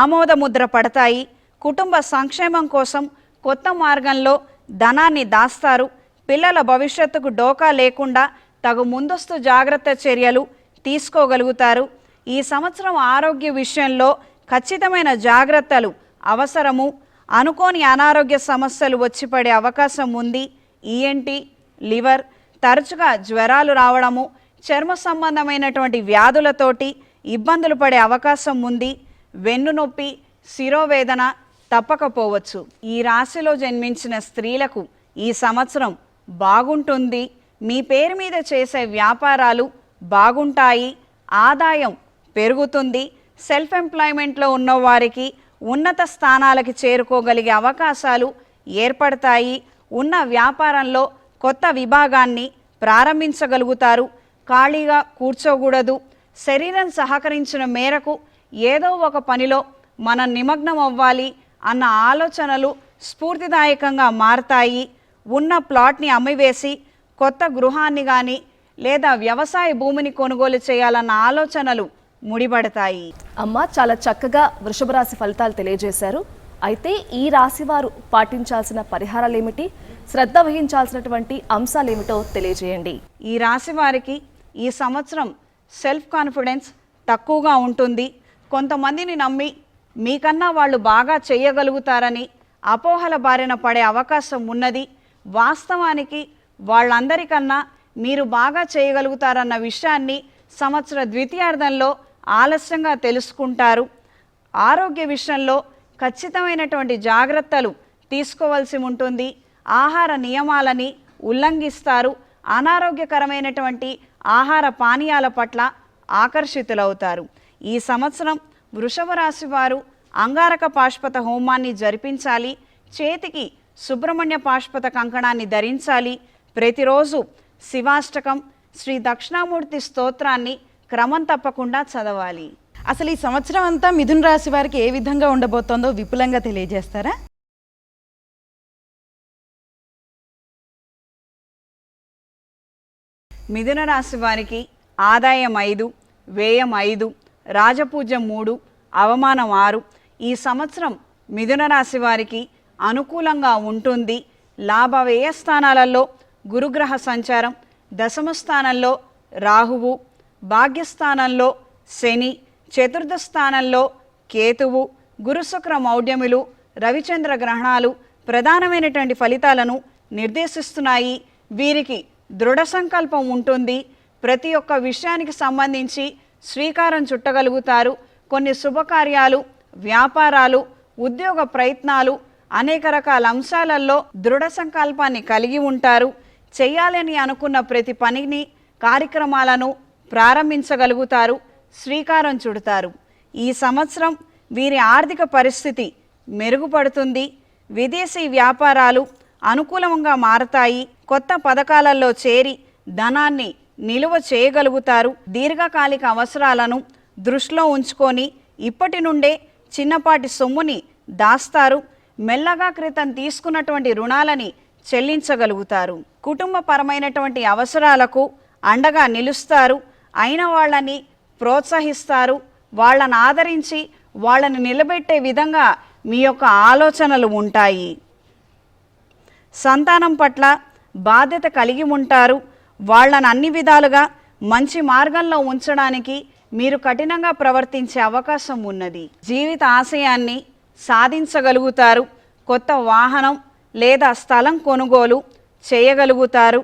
B: ఆమోదముద్ర పడతాయి. కుటుంబ సంక్షేమం కోసం కొత్త మార్గంలో ధనాన్ని దాస్తారు. పిల్లల భవిష్యత్తుకు డోకా లేకుండా తగు ముందస్తు జాగ్రత్త చర్యలు తీసుకోగలుగుతారు. ఈ సంవత్సరం ఆరోగ్య విషయంలో ఖచ్చితమైన జాగ్రత్తలు అవసరము. అనుకోని అనారోగ్య సమస్యలు వచ్చి పడే అవకాశం ఉంది. ఈఎన్టీ, లివర్, తరచుగా జ్వరాలు రావడము, చర్మ సంబంధమైనటువంటి వ్యాధులతోటి ఇబ్బందులు పడే అవకాశం ఉంది. వెన్నునొప్పి, శిరోవేదన తప్పకపోవచ్చు. ఈ రాశిలో జన్మించిన స్త్రీలకు ఈ సంవత్సరం బాగుంటుంది, మీ పేరు మీద చేసే వ్యాపారాలు బాగుంటాయి, ఆదాయం పెరుగుతుంది, సెల్ఫ్ ఎంప్లాయ్మెంట్లో ఉన్నవారికి ఉన్నత స్థానాలకి చేరుకోగలిగే అవకాశాలు ఏర్పడతాయి, ఉన్న వ్యాపారంలో కొత్త విభాగాన్ని ప్రారంభించగలుగుతారు, ఖాళీగా కూర్చోకూడదు, శరీరం సహకరించిన మేరకు ఏదో ఒక పనిలో మనం నిమగ్నం అవ్వాలి అన్న ఆలోచనలు స్ఫూర్తిదాయకంగా మారతాయి, ఉన్న ప్లాట్ని అమ్మివేసి కొత్త గృహాన్ని కానీ లేదా వ్యవసాయ భూమిని కొనుగోలు చేయాలన్న ఆలోచనలు ముడిపడతాయి.
C: అమ్మ, చాలా చక్కగా వృషభ రాశి ఫలితాలు తెలియజేశారు. అయితే ఈ రాశి వారు పాటించాల్సిన పరిహారాలు ఏమిటి, శ్రద్ధ వహించాల్సినటువంటి అంశాలు ఏమిటో తెలియజేయండి.
B: ఈ రాశి వారికి ఈ సంవత్సరం సెల్ఫ్ కాన్ఫిడెన్స్ తక్కువగా ఉంటుంది. కొంతమందిని నమ్మి మీకన్నా వాళ్ళు బాగా చేయగలుగుతారని అపోహల బారిన పడే అవకాశం ఉన్నది. వాస్తవానికి వాళ్ళందరికన్నా మీరు బాగా చేయగలుగుతారన్న విషయాన్ని సంవత్సర ద్వితీయార్థంలో ఆలస్యంగా తెలుసుకుంటారు. ఆరోగ్య విషయంలో ఖచ్చితమైనటువంటి జాగ్రత్తలు తీసుకోవాల్సి ఉంటుంది. ఆహార నియమాలని ఉల్లంఘిస్తారు. అనారోగ్యకరమైనటువంటి ఆహార పానీయాల పట్ల ఆకర్షితులవుతారు. ఈ సంవత్సరం వృషభ రాశి వారు అంగారక పాశుపత హోమాన్ని జరిపించాలి. చేతికి సుబ్రహ్మణ్య పాశుపత కంకణాన్ని ధరించాలి. ప్రతిరోజు శివాష్టకం, శ్రీ దక్షిణామూర్తి స్తోత్రాన్ని క్రమం తప్పకుండా చదవాలి.
D: అసలు ఈ సంవత్సరం అంతా మిథున రాశి వారికి ఏ విధంగా ఉండబోతోందో విపులంగా తెలియజేస్తారా?
B: మిథున రాశి వారికి ఆదాయం 5, వ్యయం 5, రాజపూజ్యం 3, అవమానం 6. ఈ సంవత్సరం మిథున రాశి వారికి అనుకూలంగా ఉంటుంది. లాభ వ్యయ స్థానాలలో గురుగ్రహ సంచారం, దశమ స్థానంలో రాహువు, భాగ్యస్థానంలో శని, చతుర్థ స్థానంలో కేతువు, గురుశుక్ర మౌఢ్యములు, రవిచంద్ర గ్రహణాలు ప్రధానమైనటువంటి ఫలితాలను నిర్దేశిస్తున్నాయి. వీరికి దృఢ సంకల్పం ఉంటుంది. ప్రతి ఒక్క విషయానికి సంబంధించి శ్రీకారం చుట్టగలుగుతారు. కొన్ని శుభకార్యాలు, వ్యాపారాలు, ఉద్యోగ ప్రయత్నాలు, అనేక రకాల అంశాలలో దృఢ సంకల్పాన్ని కలిగి ఉంటారు. చేయాలని అనుకున్న ప్రతి పనిని, కార్యక్రమాలను ప్రారంభించగలుగుతారు, శ్రీకారం చుడతారు. ఈ సంవత్సరం వీరి ఆర్థిక పరిస్థితి మెరుగుపడుతుంది. విదేశీ వ్యాపారాలు అనుకూలంగా మారతాయి. కొత్త పథకాలలో చేరి ధనాన్ని నిలువ చేయగలుగుతారు. దీర్ఘకాలిక అవసరాలను దృష్టిలో ఉంచుకొని ఇప్పటి నుండే చిన్నపాటి సొమ్ముని దాస్తారు. మెల్లగా క్రితం తీసుకున్నటువంటి రుణాలని చెల్లించగలుగుతారు. కుటుంబపరమైనటువంటి అవసరాలకు అండగా నిలుస్తారు. అయిన వాళ్ళని ప్రోత్సహిస్తారు. వాళ్ళని ఆదరించి వాళ్ళని నిలబెట్టే విధంగా మీ యొక్క ఆలోచనలు ఉంటాయి. సంతానం పట్ల బాధ్యత కలిగి ఉంటారు. వాళ్ళని అన్ని విధాలుగా మంచి మార్గంలో ఉంచడానికి మీరు కఠినంగా ప్రవర్తించే అవకాశం ఉన్నది. జీవిత ఆశయాన్ని సాధించగలుగుతారు. కొత్త వాహనం లేదా స్థలం కొనుగోలు చేయగలుగుతారు.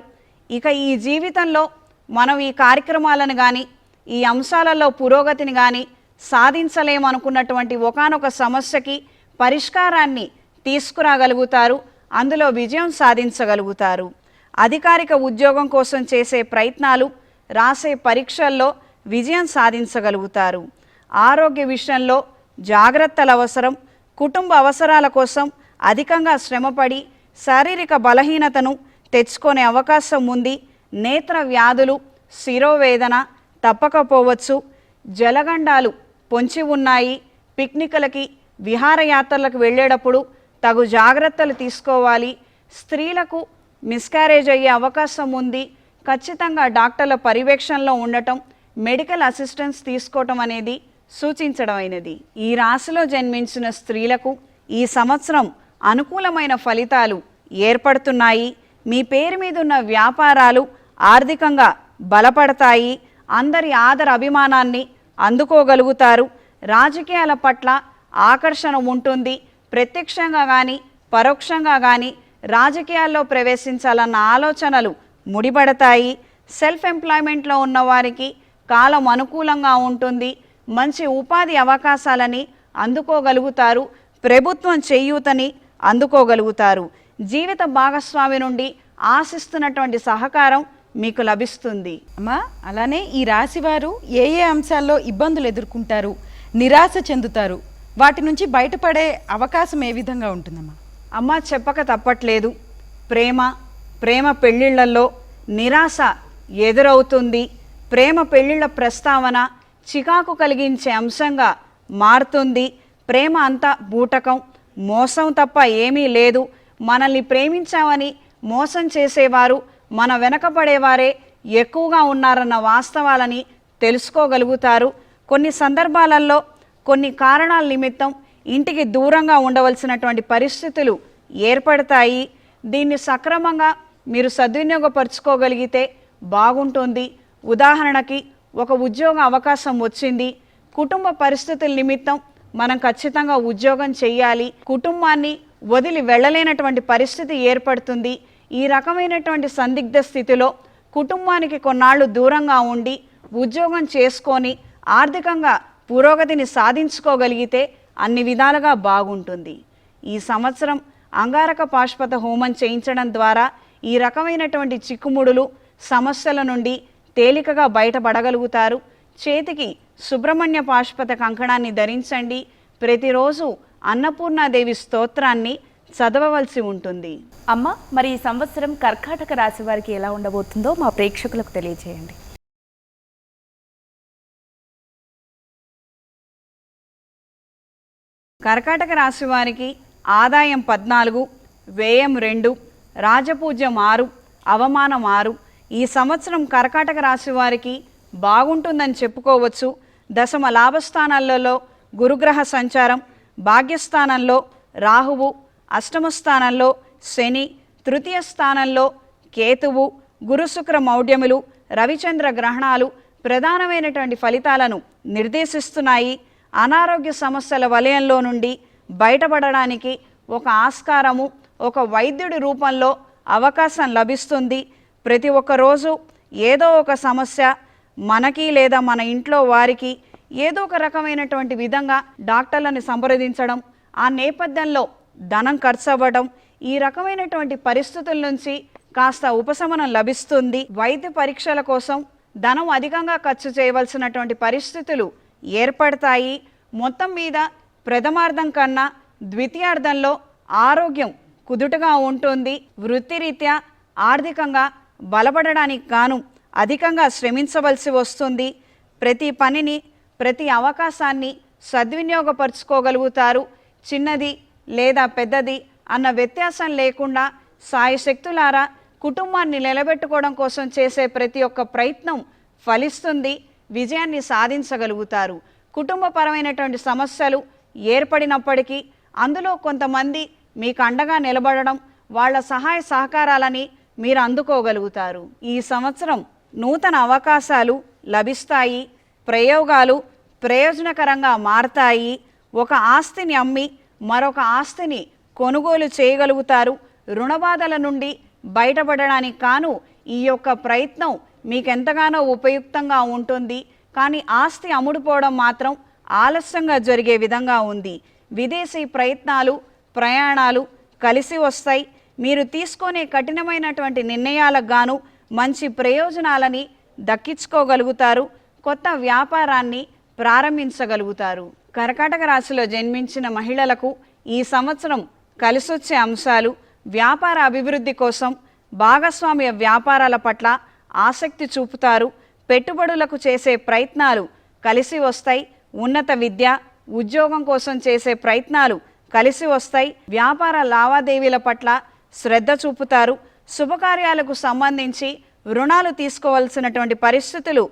B: ఇక ఈ జీవితంలో మనం ఈ కార్యక్రమాలను కానీ, ఈ అంశాలలో పురోగతిని కానీ సాధించలేమనుకున్నటువంటి ఒకానొక సమస్యకి పరిష్కారాన్ని తీసుకురాగలుగుతారు. అందులో విజయం సాధించగలుగుతారు. అధికారిక ఉద్యోగం కోసం చేసే ప్రయత్నాలు, రాసే పరీక్షల్లో విజయం సాధించగలుగుతారు. ఆరోగ్య విషయంలో జాగ్రత్తల అవసరం. కుటుంబ అవసరాల కోసం అధికంగా శ్రమపడి శారీరక బలహీనతను తెచ్చుకునే అవకాశం ఉంది. నేత్ర వ్యాధులు, శిరోవేదన తప్పకపోవచ్చు. జలగండాలు పొంచి ఉన్నాయి. పిక్నిక్లకి, విహారయాత్రలకు వెళ్ళేటప్పుడు తగు జాగ్రత్తలు తీసుకోవాలి. స్త్రీలకు మిస్క్యారేజ్ అయ్యే అవకాశం ఉంది. ఖచ్చితంగా డాక్టర్ల పర్యవేక్షణలో ఉండటం, మెడికల్ అసిస్టెన్స్ తీసుకోవటం అనేది సూచించడమైనది. ఈ రాశిలో జన్మించిన స్త్రీలకు ఈ సంవత్సరం అనుకూలమైన ఫలితాలు ఏర్పడుతున్నాయి. మీ పేరు మీద ఉన్న వ్యాపారాలు ఆర్థికంగా బలపడతాయి. అందరి ఆదర అభిమానాన్ని అందుకోగలుగుతారు. రాజకీయాల పట్ల ఆకర్షణ ఉంటుంది. ప్రత్యక్షంగా కానీ పరోక్షంగా కానీ రాజకీయాల్లో ప్రవేశించాలన్న ఆలోచనలు ముడిపడతాయి. సెల్ఫ్ ఎంప్లాయ్మెంట్లో ఉన్నవారికి కాలం అనుకూలంగా ఉంటుంది. మంచి ఉపాధి అవకాశాలని అందుకోగలుగుతారు. ప్రభుత్వం చేయూతని అందుకోగలుగుతారు. జీవిత భాగస్వామి నుండి ఆశిస్తున్నటువంటి సహకారం మీకు లభిస్తుంది.
D: అమ్మా, అలానే ఈ రాశివారు ఏ ఏ అంశాల్లో ఇబ్బందులు ఎదుర్కొంటారు, నిరాశ చెందుతారు, వాటి నుంచి బయటపడే అవకాశం ఏ విధంగా ఉంటుందమ్మా?
B: అమ్మ, చెప్పక తప్పట్లేదు. ప్రేమ పెళ్ళిళ్ళల్లో నిరాశ ఎదురవుతుంది. ప్రేమ పెళ్ళిళ్ళ ప్రస్తావన చికాకు కలిగించే అంశంగా మారుతుంది. ప్రేమ అంతా బూటకం, మోసం తప్ప ఏమీ లేదు. మనల్ని ప్రేమించామని మోసం చేసేవారు మన వెనకపడేవారే ఎక్కువగా ఉన్నారన్న వాస్తవాలని తెలుసుకోగలుగుతారు. కొన్ని సందర్భాలలో కొన్ని కారణాల నిమిత్తం ఇంటికి దూరంగా ఉండవలసినటువంటి పరిస్థితులు ఏర్పడతాయి. దీన్ని సక్రమంగా మీరు సద్వినియోగపరుచుకోగలిగితే బాగుంటుంది. ఉదాహరణకి, ఒక ఉద్యోగ అవకాశం వచ్చింది. కుటుంబ పరిస్థితుల నిమిత్తం మనం ఖచ్చితంగా ఉద్యోగం చేయాలి. కుటుంబాన్ని వదిలి వెళ్ళలేనటువంటి పరిస్థితి ఏర్పడుతుంది. ఈ రకమైనటువంటి సందిగ్ధ స్థితిలో కుటుంబానికి కొన్నాళ్ళు దూరంగా ఉండి ఉద్యోగం చేసుకొని ఆర్థికంగా పురోగతిని సాధించుకోగలిగితే అన్ని విధాలుగా బాగుంటుంది. ఈ సంవత్సరం అంగారక పాశుపత హోమం చేయించడం ద్వారా ఈ రకమైనటువంటి చిక్కుముడులు సమస్యల నుండి తేలికగా బయటపడగలుగుతారు. చేతికి సుబ్రహ్మణ్య పాశుపత కంకణాన్ని ధరించండి. ప్రతిరోజు అన్నపూర్ణాదేవి స్తోత్రాన్ని చదవవలసి ఉంటుంది.
E: అమ్మ, మరి ఈ సంవత్సరం కర్కాటక రాశి వారికి ఎలా ఉండబోతుందో మా ప్రేక్షకులకు తెలియజేయండి.
B: కర్కాటక రాశి వారికి ఆదాయం 14, వ్యయం 2, రాజపూజ్యం 6, అవమానం 6. ఈ సంవత్సరం కర్కాటక రాశి వారికి బాగుంటుందని చెప్పుకోవచ్చు. దశమ లాభస్థానాలలో గురుగ్రహ సంచారం, భాగ్యస్థానంలో రాహువు, అష్టమ స్థానంలో శని, తృతీయ స్థానంలో కేతువు, గురుశుక్ర మౌఢ్యములు, రవిచంద్ర గ్రహణాలు ప్రధానమైనటువంటి ఫలితాలను నిర్దేశిస్తున్నాయి. అనారోగ్య సమస్యల వలయంలో నుండి బయటపడడానికి ఒక ఆస్కారము, ఒక వైద్యుడి రూపంలో అవకాశం లభిస్తుంది. ప్రతి ఒక్క రోజు ఏదో ఒక సమస్య మనకి లేదా మన ఇంట్లో వారికి ఏదో ఒక రకమైనటువంటి విధంగా డాక్టర్లను సంప్రదించడం, ఆ నేపథ్యంలో ధనం ఖర్చు అవ్వడం, ఈ రకమైనటువంటి పరిస్థితుల నుంచి కాస్త ఉపశమనం లభిస్తుంది. వైద్య పరీక్షల కోసం ధనం అధికంగా ఖర్చు చేయవలసినటువంటి పరిస్థితులు ఏర్పడతాయి. మొత్తం మీద ప్రథమార్థం కన్నా ద్వితీయార్థంలో ఆరోగ్యం కుదుటగా ఉంటుంది. వృత్తిరీత్యా ఆర్థికంగా బలపడడానికి గాను అధికంగా శ్రమించవలసి వస్తుంది. ప్రతి పనిని, ప్రతి అవకాశాన్ని సద్వినియోగపరుచుకోగలుగుతారు. చిన్నది లేదా పెద్దది అన్న వ్యత్యాసం లేకుండా సాయశక్తులారా కుటుంబాన్ని నిలబెట్టుకోవడం కోసం చేసే ప్రతి ఒక్క ప్రయత్నం ఫలిస్తుంది. విజయాన్ని సాధించగలుగుతారు. కుటుంబపరమైనటువంటి సమస్యలు ఏర్పడినప్పటికీ అందులో కొంతమంది మీకు అండగా నిలబడడం, వాళ్ళ సహాయ సహకారాలని మీరు అందుకోగలుగుతారు. ఈ సంవత్సరం నూతన అవకాశాలు లభిస్తాయి. ప్రయోగాలు ప్రయోజనకరంగా మారతాయి. ఒక ఆస్తిని అమ్మి మరొక ఆస్తిని కొనుగోలు చేయగలుగుతారు. రుణబాధల నుండి బయటపడడానికి కాను ఈ యొక్క ప్రయత్నం మీకెంతగానో ఉపయుక్తంగా ఉంటుంది. కానీ ఆస్తి అమ్ముడుపోవడం మాత్రం ఆలస్యంగా జరిగే విధంగా ఉంది. విదేశీ ప్రయత్నాలు, ప్రయాణాలు కలిసి వస్తాయి. మీరు తీసుకునే కఠినమైనటువంటి నిర్ణయాలకు గాను మంచి ప్రయోజనాలని దక్కించుకోగలుగుతారు. కొత్త వ్యాపారాన్ని ప్రారంభించగలుగుతారు. కర్కాటక రాశిలో జన్మించిన మహిళలకు ఈ సంవత్సరం కలిసొచ్చే అంశాలు: వ్యాపార అభివృద్ధి కోసం భాగస్వామ్య వ్యాపారాల పట్ల ఆసక్తి చూపుతారు. పెట్టుబడులకు చేసే ప్రయత్నాలు కలిసి వస్తాయి. ఉన్నత విద్య, ఉద్యోగం కోసం చేసే ప్రయత్నాలు కలిసి వస్తాయి. వ్యాపార లావాదేవీల పట్ల శ్రద్ధ చూపుతారు. శుభకార్యాలకు సంబంధించి రుణాలు తీసుకోవాల్సినటువంటి పరిస్థితులు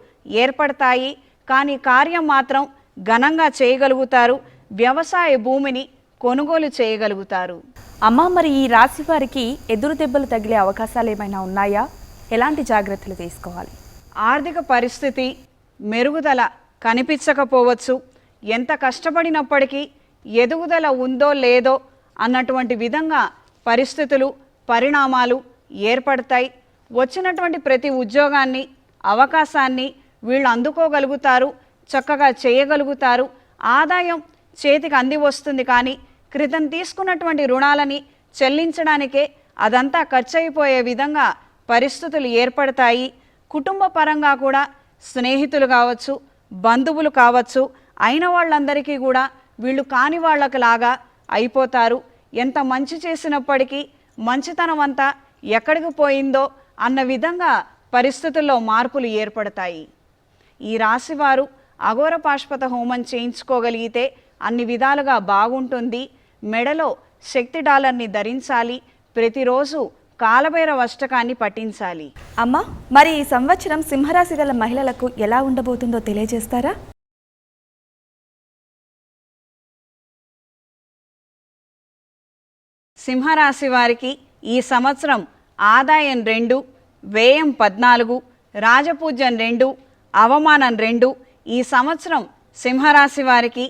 B: ఏర్పడతాయి. కానీ కార్యం మాత్రం ఘనంగా చేయగలుగుతారు. వ్యవసాయ భూమిని కొనుగోలు చేయగలుగుతారు.
E: అమ్మ, మరి ఈ రాశి వారికి ఎదురు దెబ్బలు తగిలే అవకాశాలు ఏమైనా ఉన్నాయా? ఎలాంటి జాగ్రత్తలు తీసుకోవాలి?
B: ఆర్థిక పరిస్థితి మెరుగుదల కనిపించకపోవచ్చు. ఎంత కష్టపడినప్పటికీ ఎదుగుదల ఉందో లేదో అన్నటువంటి విధంగా పరిస్థితులు, పరిణామాలు ఏర్పడతాయి. వచ్చినటువంటి ప్రతి ఉద్యోగాన్ని, అవకాశాన్ని వీళ్ళు అందుకోగలుగుతారు, చక్కగా చేయగలుగుతారు. ఆదాయం చేతికి అంది వస్తుంది. కానీ క్రితం తీసుకున్నటువంటి రుణాలని చెల్లించడానికే అదంతా ఖర్చు అయిపోయే విధంగా పరిస్థితులు ఏర్పడతాయి. కుటుంబ పరంగా కూడా స్నేహితులు కావచ్చు, బంధువులు కావచ్చు, అయిన వాళ్ళందరికీ కూడా వీళ్ళు కాని వాళ్ళకిలాగా అయిపోతారు. ఎంత మంచి చేసినప్పటికీ మంచితనం అంతా ఎక్కడికి పోయిందో అన్న విధంగా పరిస్థితుల్లో మార్పులు ఏర్పడతాయి. ఈ రాశివారు అఘోర పాశుపత హోమం చేయించుకోగలిగితే అన్ని విధాలుగా బాగుంటుంది. మెడలో శక్తి డాలర్ని ధరించాలి. ప్రతిరోజు కాలభైరవ అష్టకాన్ని పఠించాలి.
E: అమ్మ, మరి ఈ సంవత్సరం సింహరాశి గల మహిళలకు ఎలా ఉండబోతుందో తెలియజేస్తారా?
B: సింహరాశి వారికి ఈ సంవత్సరం ఆదాయం 2, వ్యయం 14, రాజపూజ్యం 2, అవమానం 2. ఈ సంవత్సరం సింహరాశి వారికి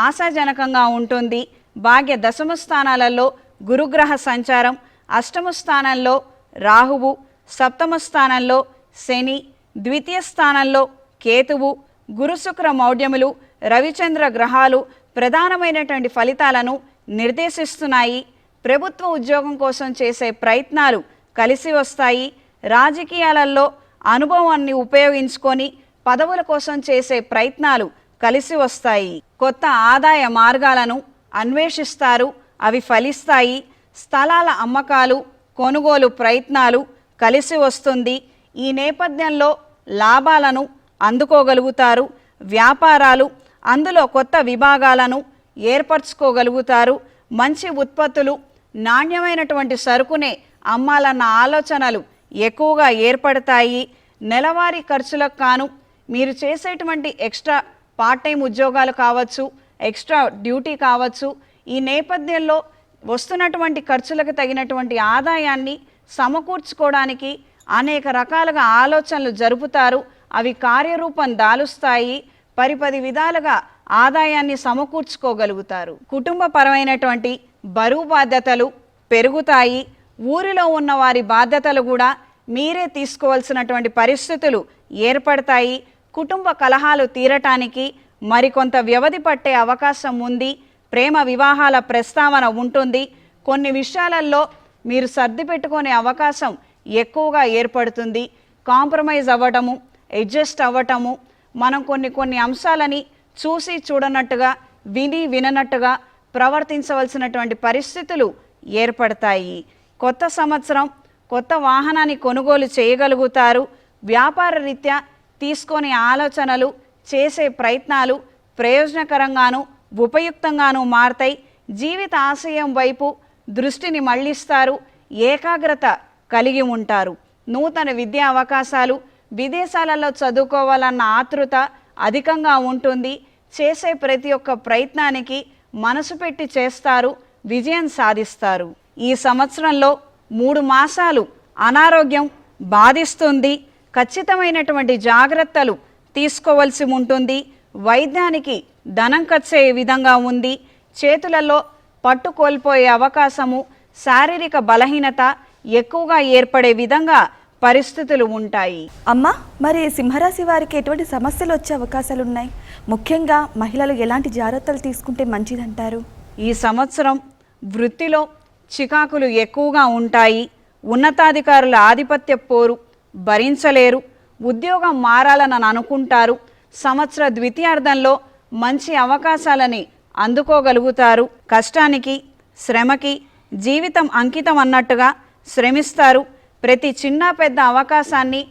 B: ఆశాజనకంగా ఉంటుంది. భాగ్య దశమ స్థానాలలో గురుగ్రహ సంచారం, అష్టమ స్థానంలో రాహువు, సప్తమ స్థానంలో శని, ద్వితీయ స్థానంలో కేతువు, గురుశుక్ర మౌఢ్యములు, రవిచంద్ర గ్రహాలు ప్రధానమైనటువంటి ఫలితాలను నిర్దేశిస్తున్నాయి. ప్రభుత్వ ఉద్యోగం కోసం చేసే ప్రయత్నాలు కలిసి వస్తాయి. రాజకీయాలలో అనుభవాన్ని ఉపయోగించుకొని పదవుల కోసం చేసే ప్రయత్నాలు కలిసి వస్తాయి. కొత్త ఆదాయ మార్గాలను అన్వేషిస్తారు, అవి ఫలిస్తాయి. స్థలాల అమ్మకాలు, కొనుగోలు ప్రయత్నాలు కలిసి వస్తుంది. ఈ నేపథ్యంలో లాభాలను అందుకోగలుగుతారు. వ్యాపారాలు, అందులో కొత్త విభాగాలను ఏర్పరచుకోగలుగుతారు. మంచి ఉత్పత్తులు, నాణ్యమైనటువంటి సరుకునే అమ్మాలన్న ఆలోచనలు ఎక్కువగా ఏర్పడతాయి. నెలవారీ ఖర్చులకు కాను మీరు చేసేటువంటి ఎక్స్ట్రా పార్ట్ టైం ఉద్యోగాలు కావచ్చు, ఎక్స్ట్రా డ్యూటీ కావచ్చు, ఈ నేపథ్యంలో వస్తున్నటువంటి ఖర్చులకు తగినటువంటి ఆదాయాన్ని సమకూర్చుకోవడానికి అనేక రకాలుగా ఆలోచనలు జరుపుతారు. అవి కార్యరూపం దాలుస్తాయి. పరిపది విధాలుగా ఆదాయాన్ని సమకూర్చుకోగలుగుతారు. కుటుంబపరమైనటువంటి బరువు బాధ్యతలు పెరుగుతాయి. ఊరిలో ఉన్న వారి బాధ్యతలు కూడా మీరే తీసుకోవాల్సినటువంటి పరిస్థితులు ఏర్పడతాయి. కుటుంబ కలహాలు తీరటానికి మరికొంత వ్యవధి పట్టే అవకాశం ఉంది. ప్రేమ వివాహాల ప్రస్తావన ఉంటుంది. కొన్ని విషయాలలో మీరు సర్ది పెట్టుకునే అవకాశం ఎక్కువగా ఏర్పడుతుంది. కాంప్రమైజ్ అవ్వటము, అడ్జస్ట్ అవ్వటము, మనం కొన్ని అంశాలని చూసి చూడనట్టుగా, విని విననట్టుగా ప్రవర్తించవలసినటువంటి పరిస్థితులు ఏర్పడతాయి. కొత్త సంవత్సరం కొత్త వాహనాన్ని కొనుగోలు చేయగలుగుతారు. వ్యాపార రీత్యా తీసుకునే ఆలోచనలు, చేసే ప్రయత్నాలు ప్రయోజనకరంగాను ఉపయుక్తంగాను మారతాయి. జీవిత ఆశయం వైపు దృష్టిని మళ్లిస్తారు. ఏకాగ్రత కలిగి ఉంటారు. నూతన విద్యా అవకాశాలు, విదేశాలలో చదువుకోవాలన్న ఆతృత అధికంగా ఉంటుంది. చేసే ప్రతి ఒక్క ప్రయత్నానికి మనసు పెట్టి చేస్తారు, విజయం సాధిస్తారు. ఈ సంవత్సరంలో 3 మాసాలు అనారోగ్యం బాధిస్తుంది. ఖచ్చితమైనటువంటి జాగ్రత్తలు తీసుకోవాల్సి ఉంటుంది. వైద్యానికి ధనం ఖర్చే విధంగా ఉంది. చేతులలో పట్టు కోల్పోయే అవకాశము, శారీరక బలహీనత ఎక్కువగా ఏర్పడే విధంగా పరిస్థితులు ఉంటాయి.
E: అమ్మ, మరి సింహరాశి వారికి ఎటువంటి సమస్యలు వచ్చే అవకాశాలు ఉన్నాయి? ముఖ్యంగా మహిళలు ఎలాంటి జాగ్రత్తలు తీసుకుంటే మంచిదంటారు?
B: ఈ సంవత్సరం వృత్తిలో చికాకులు ఎక్కువగా ఉంటాయి. ఉన్నతాధికారుల ఆధిపత్య పోరు భరించలేరు. ఉద్యోగం మారాలని అనుకుంటారు. సంవత్సర ద్వితీయార్థంలో మంచి అవకాశాలని అందుకోగలుగుతారు. కష్టానికి, శ్రమకి జీవితం అంకితం అన్నట్టుగా శ్రమిస్తారు. ప్రతి చిన్న పెద్ద అవకాశాన్ని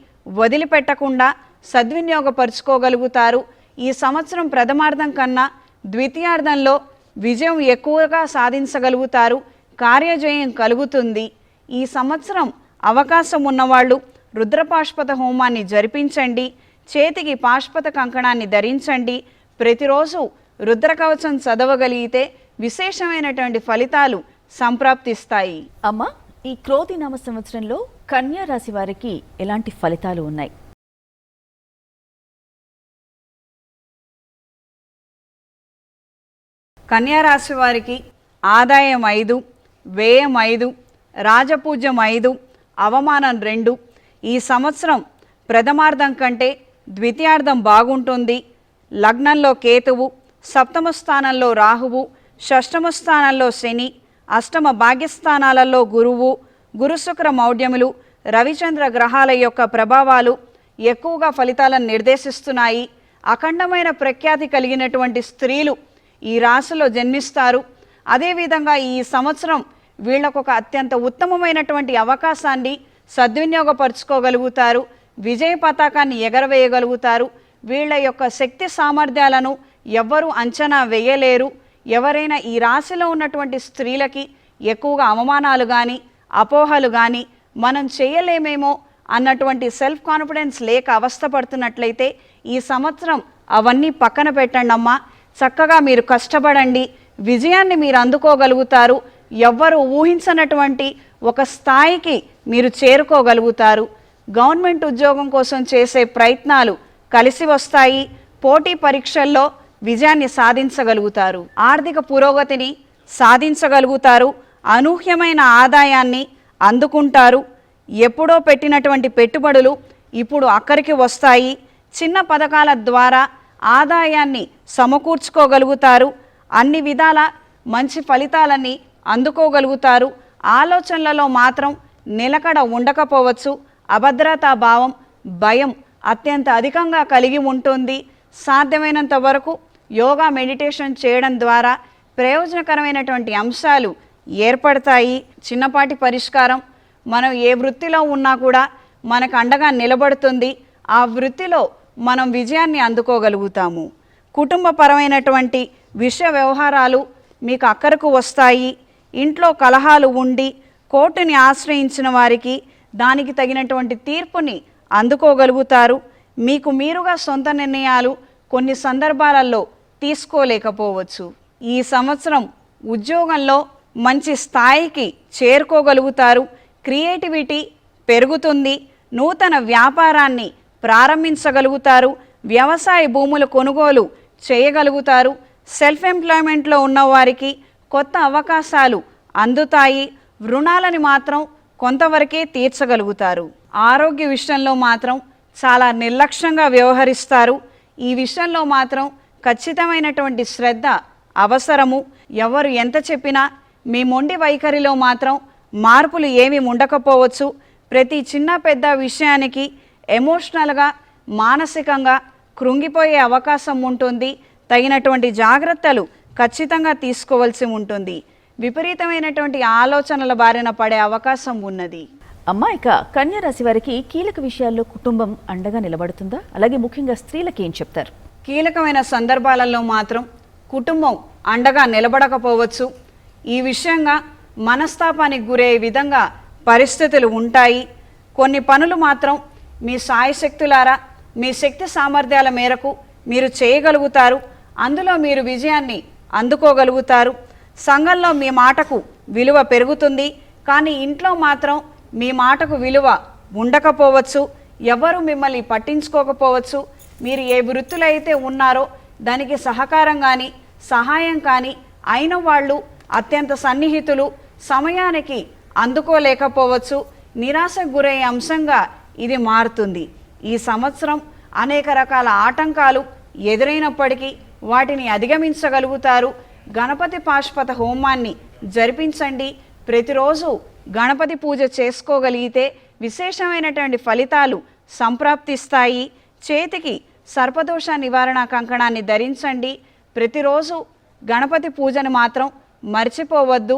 B: వదిలిపెట్టకుండా సద్వినియోగపరుచుకోగలుగుతారు. ఈ సంవత్సరం ప్రథమార్థం కన్నా ద్వితీయార్థంలో విజయం ఎక్కువగా సాధించగలుగుతారు. కార్యజయం కలుగుతుంది. ఈ సంవత్సరం అవకాశం ఉన్నవాళ్ళు రుద్రపాశుపత హోమాన్ని జరిపించండి. చేతికి పాశుపత కంకణాన్ని ధరించండి. ప్రతిరోజు రుద్రకవచం చదవగలిగితే విశేషమైనటువంటి ఫలితాలు సంప్రాప్తిస్తాయి.
A: అమ్మ, ఈ క్రోధి నామ సంవత్సరంలో కన్యా రాశి వారికి ఎలాంటి ఫలితాలు ఉన్నాయి?
B: కన్యా రాశి వారికి ఆదాయం 5, వ్యయం 5, రాజపూజ్యం 5, అవమానం 2. ఈ సంవత్సరం ప్రథమార్థం కంటే ద్వితీయార్థం బాగుంటుంది. లగ్నంలో కేతువు, సప్తమ స్థానంలో రాహువు, షష్టమ స్థానంలో శని, అష్టమ భాగ్యస్థానాలలో గురువు, గురుశుక్ర మౌఢ్యములు రవిచంద్ర గ్రహాల యొక్క ప్రభావాలు ఎక్కువగా ఫలితాలను నిర్దేశిస్తున్నాయి. అఖండమైన ప్రఖ్యాతి కలిగినటువంటి స్త్రీలు ఈ రాశిలో జన్మిస్తారు. అదేవిధంగా ఈ సంవత్సరం వీళ్ళకొక అత్యంత ఉత్తమమైనటువంటి అవకాశాన్ని సద్వినియోగపరుచుకోగలుగుతారు. విజయ పతాకాన్ని ఎగరవేయగలుగుతారు. వీళ్ళ యొక్క శక్తి సామర్థ్యాలను ఎవ్వరూ అంచనా వేయలేరు. ఎవరైనా ఈ రాశిలో ఉన్నటువంటి స్త్రీలకి ఎక్కువగా అవమానాలు కానీ అపోహలు కానీ మనం చేయలేమేమో అన్నటువంటి సెల్ఫ్ కాన్ఫిడెన్స్ లేక అవస్థపడుతున్నట్లయితే ఈ సంవత్సరం అవన్నీ పక్కన పెట్టండి అమ్మా. చక్కగా మీరు కష్టపడండి, విజయాన్ని మీరు అందుకోగలుగుతారు. ఎవ్వరు ఊహించనటువంటి ఒక స్థాయికి మీరు చేరుకోగలుగుతారు. గవర్నమెంట్ ఉద్యోగం కోసం చేసే ప్రయత్నాలు కలిసి వస్తాయి. పోటీ పరీక్షల్లో విజయాన్ని సాధించగలుగుతారు. ఆర్థిక పురోగతిని సాధించగలుగుతారు. అనూహ్యమైన ఆదాయాన్ని అందుకుంటారు. ఎప్పుడో పెట్టినటువంటి పెట్టుబడులు ఇప్పుడు అక్కడికి వస్తాయి. చిన్న పథకాల ద్వారా ఆదాయాన్ని సమకూర్చుకోగలుగుతారు. అన్ని విధాల మంచి ఫలితాలని అందుకోగలుగుతారు. ఆలోచనలలో మాత్రం నిలకడ ఉండకపోవచ్చు. అభద్రతా భావం, భయం అత్యంత అధికంగా కలిగి ఉంటుంది. సాధ్యమైనంత వరకు యోగా మెడిటేషన్ చేయడం ద్వారా ప్రయోజనకరమైనటువంటి అంశాలు ఏర్పడతాయి. చిన్నపాటి పరిష్కారం మనం ఏ వృత్తిలో ఉన్నా కూడా మనకు అండగా నిలబడుతుంది. ఆ వృత్తిలో మనం విజయాన్ని అందుకోగలుగుతాము. కుటుంబపరమైనటువంటి విషయ వ్యవహారాలు మీకు అక్కరకు వస్తాయి. ఇంట్లో కలహాలు ఉండి కోర్టుని ఆశ్రయించిన వారికి దానికి తగినటువంటి తీర్పుని అందుకోగలుగుతారు. మీకు మీరుగా సొంత నిర్ణయాలు కొన్ని సందర్భాలలో తీసుకోలేకపోవచ్చు. ఈ సంవత్సరం ఉద్యోగంలో మంచి స్థాయికి చేరుకోగలుగుతారు. క్రియేటివిటీ పెరుగుతుంది. నూతన వ్యాపారాన్ని ప్రారంభించగలుగుతారు. వ్యవసాయ భూముల కొనుగోలు చేయగలుగుతారు. సెల్ఫ్ ఎంప్లాయ్మెంట్లో ఉన్నవారికి కొత్త అవకాశాలు అందుతాయి. రుణాలని మాత్రం కొంతవరకే తీర్చగలుగుతారు. ఆరోగ్య విషయంలో మాత్రం చాలా నిర్లక్ష్యంగా వ్యవహరిస్తారు. ఈ విషయంలో మాత్రం ఖచ్చితమైనటువంటి శ్రద్ధ అవసరము. ఎవరు ఎంత చెప్పినా మీ మొండి వైఖరిలో మాత్రం మార్పులు ఏమీ ఉండకపోవచ్చు. ప్రతి చిన్న పెద్ద విషయానికి ఎమోషనల్గా మానసికంగా కృంగిపోయే అవకాశం ఉంటుంది. తగినటువంటి జాగ్రత్తలు ఖచ్చితంగా తీసుకోవాల్సి ఉంటుంది. విపరీతమైనటువంటి ఆలోచనల బారిన పడే అవకాశం ఉన్నది.
A: అమ్మా, ఇక కన్యా రాశి వారికి కీలక విషయాల్లో కుటుంబం అండగా నిలబడుతుందా? అలాగే ముఖ్యంగా స్త్రీలకు ఏం చెప్తారు?
B: కీలకమైన సందర్భాలలో మాత్రం కుటుంబం అండగా నిలబడకపోవచ్చు. ఈ విషయంగా మనస్తాపానికి గురయ్యే విధంగా పరిస్థితులు ఉంటాయి. కొన్ని పనులు మాత్రం మీ సాయశక్తులారా మీ శక్తి సామర్థ్యాల మేరకు మీరు చేయగలుగుతారు. అందులో మీరు విజయాన్ని అందుకోగలుగుతారు. సంఘంలో మీ మాటకు విలువ పెరుగుతుంది. కానీ ఇంట్లో మాత్రం మీ మాటకు విలువ ఉండకపోవచ్చు. ఎవరు మిమ్మల్ని పట్టించుకోకపోవచ్చు. మీరు ఏ వృత్తిలో అయితే ఉన్నారో దానికి సహకారం కానీ సహాయం కానీ అయిన వాళ్ళు అత్యంత సన్నిహితులు సమయానికి అందుకోలేకపోవచ్చు. నిరాశకు గురయ్యే అంశంగా ఇది మారుతుంది. ఈ సంవత్సరం అనేక రకాల ఆటంకాలు ఎదురైనప్పటికీ వాటిని అధిగమించగలుగుతారు. గణపతి పాశుపత హోమాన్ని జరిపించండి. ప్రతిరోజు గణపతి పూజ చేసుకోగలిగితే విశేషమైనటువంటి ఫలితాలు సంప్రాప్తిస్తాయి. చేతికి సర్పదోష నివారణ కంకణాన్ని ధరించండి. ప్రతిరోజు గణపతి పూజను మాత్రం మర్చిపోవద్దు.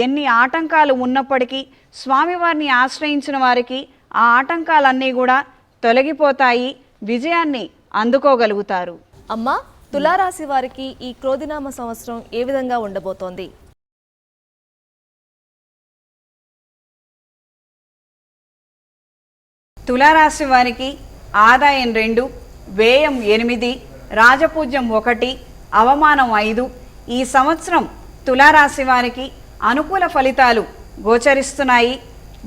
B: ఎన్ని ఆటంకాలు ఉన్నప్పటికీ స్వామివారిని ఆశ్రయించిన వారికి ఆ ఆటంకాలన్నీ కూడా తొలగిపోతాయి. విజయాన్ని అందుకోగలుగుతారు.
C: అమ్మా, తులారాశి వారికి ఈ క్రోధినామ సంవత్సరం ఏ విధంగా ఉండబోతోంది?
B: తులారాశి వారికి ఆదాయం 2, వ్యయం 8, రాజపూజ్యం 1, అవమానం 5. ఈ సంవత్సరం తులారాశి వారికి అనుకూల ఫలితాలు గోచరిస్తున్నాయి.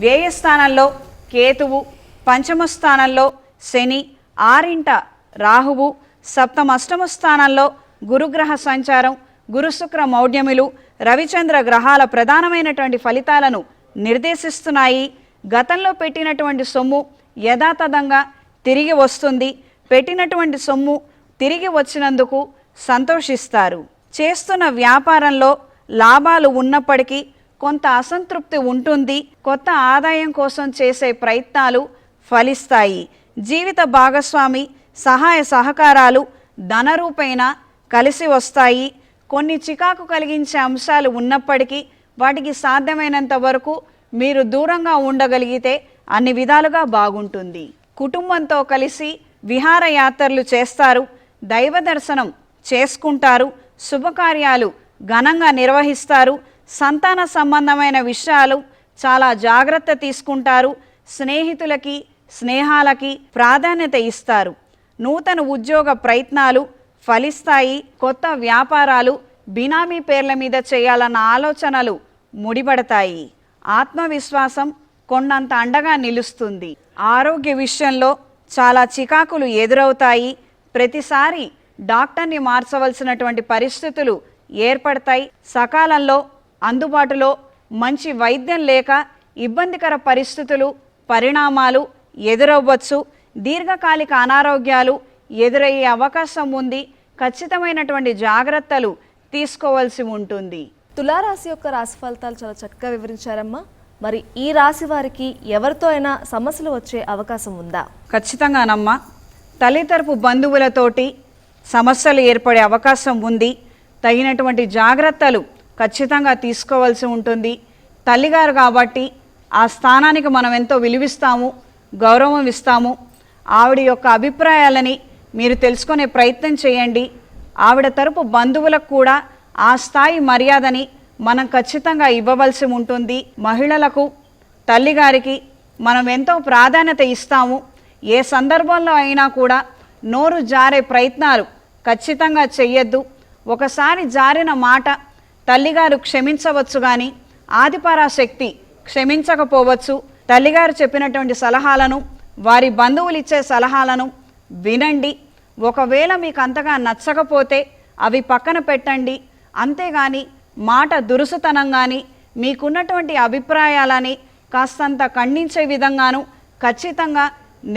B: వ్యయస్థానంలో కేతువు, పంచమ స్థానంలో శని, 6వ రాహువు, సప్తమ అష్టమ స్థానంలో గురుగ్రహ సంచారం, గురుశుక్ర మౌఢ్యములు, రవిచంద్ర గ్రహాల ప్రధానమైనటువంటి ఫలితాలను నిర్దేశిస్తున్నాయి. గతంలో పెట్టినటువంటి సొమ్ము యథాతథంగా తిరిగి వస్తుంది. పెట్టినటువంటి సొమ్ము తిరిగి వచ్చినందుకు సంతోషిస్తారు. చేస్తున్న వ్యాపారంలో లాభాలు ఉన్నప్పటికీ కొంత అసంతృప్తి ఉంటుంది. కొత్త ఆదాయం కోసం చేసే ప్రయత్నాలు ఫలిస్తాయి. జీవిత భాగస్వామి సహాయ సహకారాలు ధనరూపేణ కలిసి వస్తాయి. కొన్ని చికాకు కలిగించే అంశాలు ఉన్నప్పటికీ వాటికి సాధ్యమైనంత వరకు మీరు దూరంగా ఉండగలిగితే అన్ని విధాలుగా బాగుంటుంది. కుటుంబంతో కలిసి విహారయాత్రలు చేస్తారు. దైవ దర్శనం చేసుకుంటారు. శుభకార్యాలు ఘనంగా నిర్వహిస్తారు. సంతాన సంబంధమైన విషయాలు చాలా జాగ్రత్త తీసుకుంటారు. స్నేహితులకి స్నేహాలకి ప్రాధాన్యత ఇస్తారు. నూతన ఉద్యోగ ప్రయత్నాలు ఫలిస్తాయి. కొత్త వ్యాపారాలు బినామీ పేర్ల మీద చేయాలన్న ఆలోచనలు ముడిపడతాయి. ఆత్మవిశ్వాసం కొండంత అండగా నిలుస్తుంది. ఆరోగ్య విషయంలో చాలా చికాకులు ఎదురవుతాయి. ప్రతిసారి డాక్టర్ని మార్చవలసినటువంటి పరిస్థితులు ఏర్పడతాయి. సకాలంలో అందుబాటులో మంచి వైద్యం లేక ఇబ్బందికర పరిస్థితులు పరిణామాలు ఎదురవ్వచ్చు. దీర్ఘకాలిక అనారోగ్యాలు ఎదురయ్యే అవకాశం ఉంది. ఖచ్చితమైనటువంటి జాగ్రత్తలు తీసుకోవాల్సి ఉంటుంది.
C: తులారాశి యొక్క రాశి ఫలితాలు చాలా చక్కగా వివరించారమ్మా. మరి ఈ రాశి వారికి ఎవరితో అయినా సమస్యలు వచ్చే అవకాశం ఉందా?
B: ఖచ్చితంగానమ్మా. తల్లితరపు బంధువులతోటి సమస్యలు ఏర్పడే అవకాశం ఉంది. తగినటువంటి జాగ్రత్తలు ఖచ్చితంగా తీసుకోవాల్సి ఉంటుంది. తల్లిగారు కాబట్టి ఆ స్థానానికి మనం ఎంతో విలువిస్తాము, గౌరవం ఇస్తాము. ఆవిడ యొక్క అభిప్రాయాలని మీరు తెలుసుకునే ప్రయత్నం చేయండి. ఆవిడ తరపు బంధువులకు కూడా ఆ స్థాయి మర్యాదని మనం ఖచ్చితంగా ఇవ్వవలసి ఉంటుంది. మహిళలకు తల్లిగారికి మనం ఎంతో ప్రాధాన్యత ఇస్తాము. ఏ సందర్భంలో అయినా కూడా నోరు జారే ప్రయత్నాలు ఖచ్చితంగా చెయ్యొద్దు. ఒకసారి జారిన మాట తల్లిగారు క్షమించవచ్చు కానీ ఆదిపరాశక్తి క్షమించకపోవచ్చు. తల్లిగారు చెప్పినటువంటి సలహాలను, వారి బంధువులు ఇచ్చే సలహాలను వినండి. ఒకవేళ మీకు అంతగా నచ్చకపోతే అవి పక్కన పెట్టండి. అంతేగాని మాట దురుసుతనం కానీ మీకున్నటువంటి అభిప్రాయాలని కాస్తంత ఖండించే విధంగాను ఖచ్చితంగా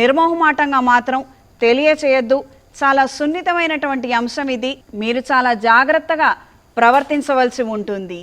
B: నిర్మోహమాటంగా మాత్రం తెలియచేయద్దు. చాలా సున్నితమైనటువంటి అంశం ఇది. మీరు చాలా జాగ్రత్తగా ప్రవర్తించవలసి ఉంటుంది.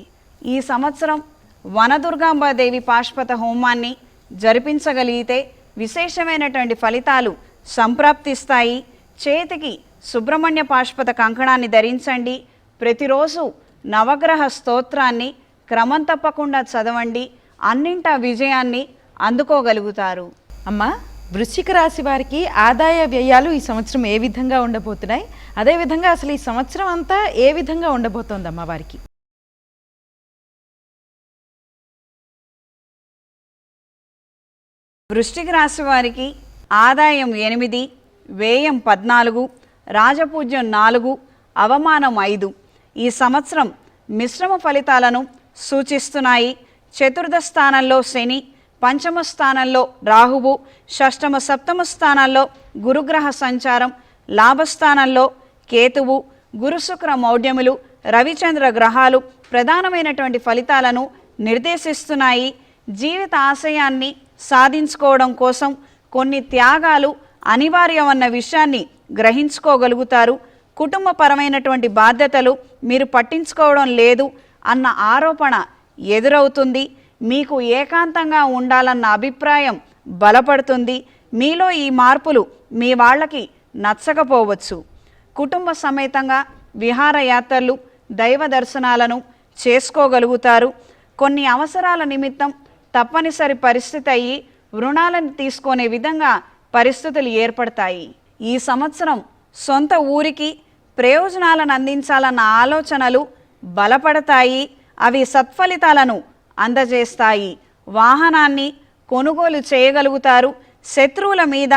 B: ఈ సంవత్సరం వనదుర్గాంబాదేవి పాశుపత హోమాన్ని జరిపించగలిగితే విశేషమైనటువంటి ఫలితాలు సంప్రాప్తిస్తాయి. చేతికి సుబ్రహ్మణ్య పాశుపత కంకణాన్ని ధరించండి. ప్రతిరోజు నవగ్రహ స్తోత్రాన్ని క్రమం తప్పకుండా చదవండి. అన్నింటా విజయాన్ని అందుకోగలుగుతారు.
D: అమ్మా, వృశ్చిక రాశి వారికి ఆదాయ వ్యయాలు ఈ సంవత్సరం ఏ విధంగా ఉండబోతున్నాయి? అదేవిధంగా అసలు ఈ సంవత్సరం అంతా ఏ విధంగా ఉండబోతోందమ్మా వారికి?
B: వృశ్చిక రాశి వారికి ఆదాయం 8, వ్యయం 14, రాజపూజ్యం 4, అవమానం 5. ఈ సంవత్సరం మిశ్రమ ఫలితాలను సూచిస్తున్నాయి. చతుర్థ స్థానంలో శని, పంచమ స్థానంలో రాహువు, షష్టమ సప్తమ స్థానాల్లో గురుగ్రహ సంచారం, లాభస్థానంలో కేతువు, గురుశుక్ర మౌఢ్యములు, రవిచంద్ర గ్రహాలు ప్రధానమైనటువంటి ఫలితాలను నిర్దేశిస్తున్నాయి. జీవిత ఆశయాన్ని సాధించుకోవడం కోసం కొన్ని త్యాగాలు అనివార్యమన్న విషయాన్ని గ్రహించుకోగలుగుతారు. కుటుంబపరమైనటువంటి బాధ్యతలు మీరు పట్టించుకోవడం లేదు అన్న ఆరోపణ ఎదురవుతుంది. మీకు ఏకాంతంగా ఉండాలన్న అభిప్రాయం బలపడుతుంది. మీలో ఈ మార్పులు మీ వాళ్ళకి నచ్చకపోవచ్చు. కుటుంబ సమేతంగా విహారయాత్రలు, దైవ దర్శనాలను చేసుకోగలుగుతారు. కొన్ని అవసరాల నిమిత్తం తప్పనిసరి పరిస్థితి అయ్యి రుణాలను తీసుకునే విధంగా పరిస్థితులు ఏర్పడతాయి. ఈ సంవత్సరం సొంత ఊరికి ప్రయోజనాలను అందించాలన్న ఆలోచనలు బలపడతాయి. అవి సత్ఫలితాలను అందజేస్తాయి. వాహనాన్ని కొనుగోలు చేయగలుగుతారు. శత్రువుల మీద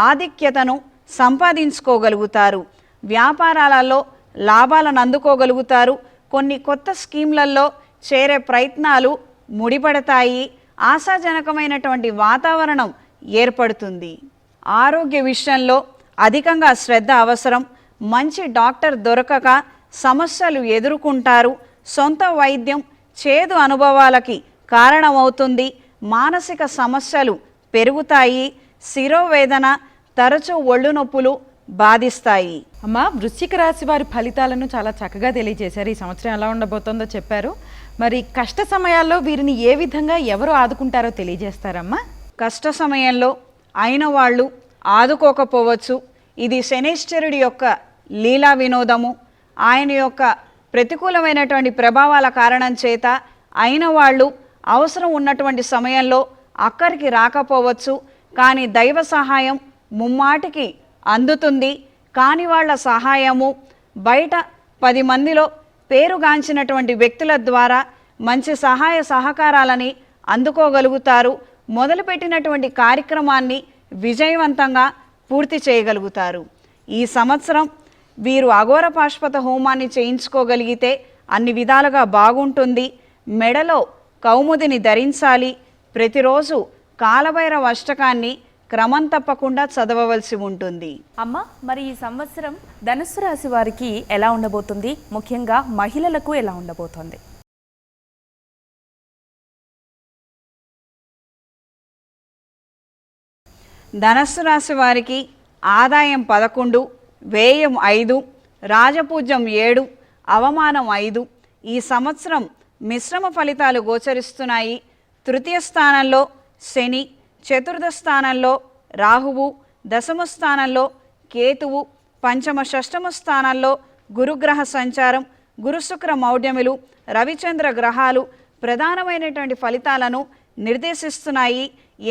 B: ఆధిక్యతను సంపాదించుకోగలుగుతారు. వ్యాపారాలలో లాభాలను అందుకోగలుగుతారు. కొన్ని కొత్త స్కీమ్లలో చేరే ప్రయత్నాలు ముడిపడతాయి. ఆశాజనకమైనటువంటి వాతావరణం ఏర్పడుతుంది. ఆరోగ్య విషయంలో అధికంగా శ్రద్ధ అవసరం. మంచి డాక్టర్ దొరకక సమస్యలు ఎదుర్కొంటారు. సొంత వైద్యం చేదు అనుభవాలకి కారణమవుతుంది. మానసిక సమస్యలు పెరుగుతాయి. శిరోవేదన, తరచూ ఒళ్ళు నొప్పులు బాధిస్తాయి.
D: అమ్మా, వృశ్చిక రాశి వారి ఫలితాలను చాలా చక్కగా తెలియజేశారు. ఈ సంవత్సరం ఎలా ఉండబోతోందో చెప్పారు. మరి కష్ట సమయాల్లో వీరిని ఏ విధంగా ఎవరు ఆదుకుంటారో తెలియజేస్తారమ్మా?
B: కష్ట సమయంలో అయిన వాళ్ళు ఆదుకోకపోవచ్చు. ఇది శనైశ్చరుడి యొక్క లీలా వినోదము. ఆయన యొక్క ప్రతికూలమైనటువంటి ప్రభావాల కారణం చేత అయిన వాళ్ళు అవసరం ఉన్నటువంటి సమయంలో అక్కడికి రాకపోవచ్చు. కానీ దైవ సహాయం ముమ్మాటికి అందుతుంది. కాని వాళ్ళ సహాయము బయట 10 మందిలో పేరుగాంచినటువంటి వ్యక్తుల ద్వారా మంచి సహాయ సహకారాలని అందుకోగలుగుతారు. మొదలుపెట్టినటువంటి కార్యక్రమాన్ని విజయవంతంగా పూర్తి చేయగలుగుతారు. ఈ సంవత్సరం వీరు అఘోర పాశుపత హోమాన్ని చేయించుకోగలిగితే అన్ని విధాలుగా బాగుంటుంది. మెడలో కౌముదిని ధరించాలి. ప్రతిరోజు కాలభైరవ అష్టకాన్ని క్రమం తప్పకుండా చదవవలసి ఉంటుంది.
F: అమ్మ, మరి ఈ సంవత్సరం ధనుస్సు రాశి వారికి ఎలా ఉండబోతుంది? ముఖ్యంగా మహిళలకు ఎలా ఉండబోతోంది?
B: ధనస్సు రాశి వారికి ఆదాయం 11, వ్యయం 5, రాజపూజ్యం 7, అవమానం 5. ఈ సంవత్సరం మిశ్రమ ఫలితాలు గోచరిస్తున్నాయి. తృతీయ స్థానంలో శని, చతుర్థ స్థానంలో రాహువు, దశమ స్థానంలో కేతువు, పంచమ షష్టమ స్థానాల్లో గురుగ్రహ సంచారం, గురుశుక్ర మౌఢ్యములు, రవిచంద్ర గ్రహాలు ప్రధానమైనటువంటి ఫలితాలను నిర్దేశిస్తున్నాయి.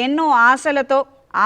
B: ఎన్నో ఆశలతో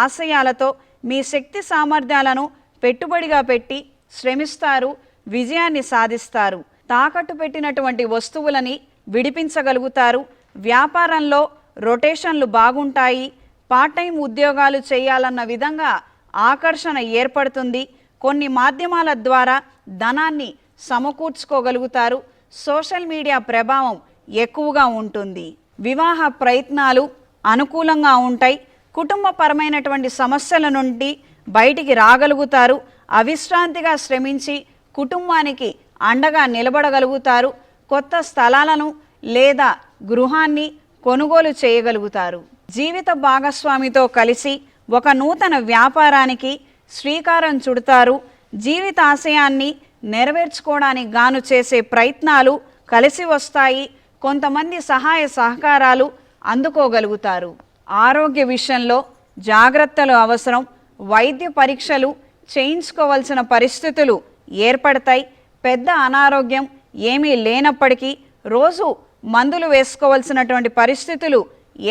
B: ఆశయాలతో మీ శక్తి సామర్థ్యాలను పెట్టుబడిగా పెట్టి శ్రమిస్తారు, విజయాన్ని సాధిస్తారు. తాకట్టు పెట్టినటువంటి వస్తువులని విడిపించగలుగుతారు. వ్యాపారంలో రొటేషన్లు బాగుంటాయి. పార్ట్ టైం ఉద్యోగాలు చేయాలన్న విధంగా ఆకర్షణ ఏర్పడుతుంది. కొన్ని మాధ్యమాల ద్వారా ధనాన్ని సమకూర్చుకోగలుగుతారు. సోషల్ మీడియా ప్రభావం ఎక్కువగా ఉంటుంది. వివాహ ప్రయత్నాలు అనుకూలంగా ఉంటాయి. కుటుంబపరమైనటువంటి సమస్యల నుండి బయటికి రాగలుగుతారు. అవిశ్రాంతిగా శ్రమించి కుటుంబానికి అండగా నిలబడగలుగుతారు. కొత్త స్థలాలను లేదా గృహాన్ని కొనుగోలు చేయగలుగుతారు. జీవిత భాగస్వామితో కలిసి ఒక నూతన వ్యాపారానికి శ్రీకారం చుడతారు. జీవిత ఆశయాన్ని నెరవేర్చుకోవడానికి గాను చేసే ప్రయత్నాలు కలిసి వస్తాయి. కొంతమంది సహాయ సహకారాలు అందుకోగలుగుతారు. ఆరోగ్య విషయంలో జాగ్రత్తలు అవసరం. వైద్య పరీక్షలు చేయించుకోవాల్సిన పరిస్థితులు ఏర్పడతాయి. పెద్ద అనారోగ్యం ఏమీ లేనప్పటికీ రోజు మందులు వేసుకోవాల్సినటువంటి పరిస్థితులు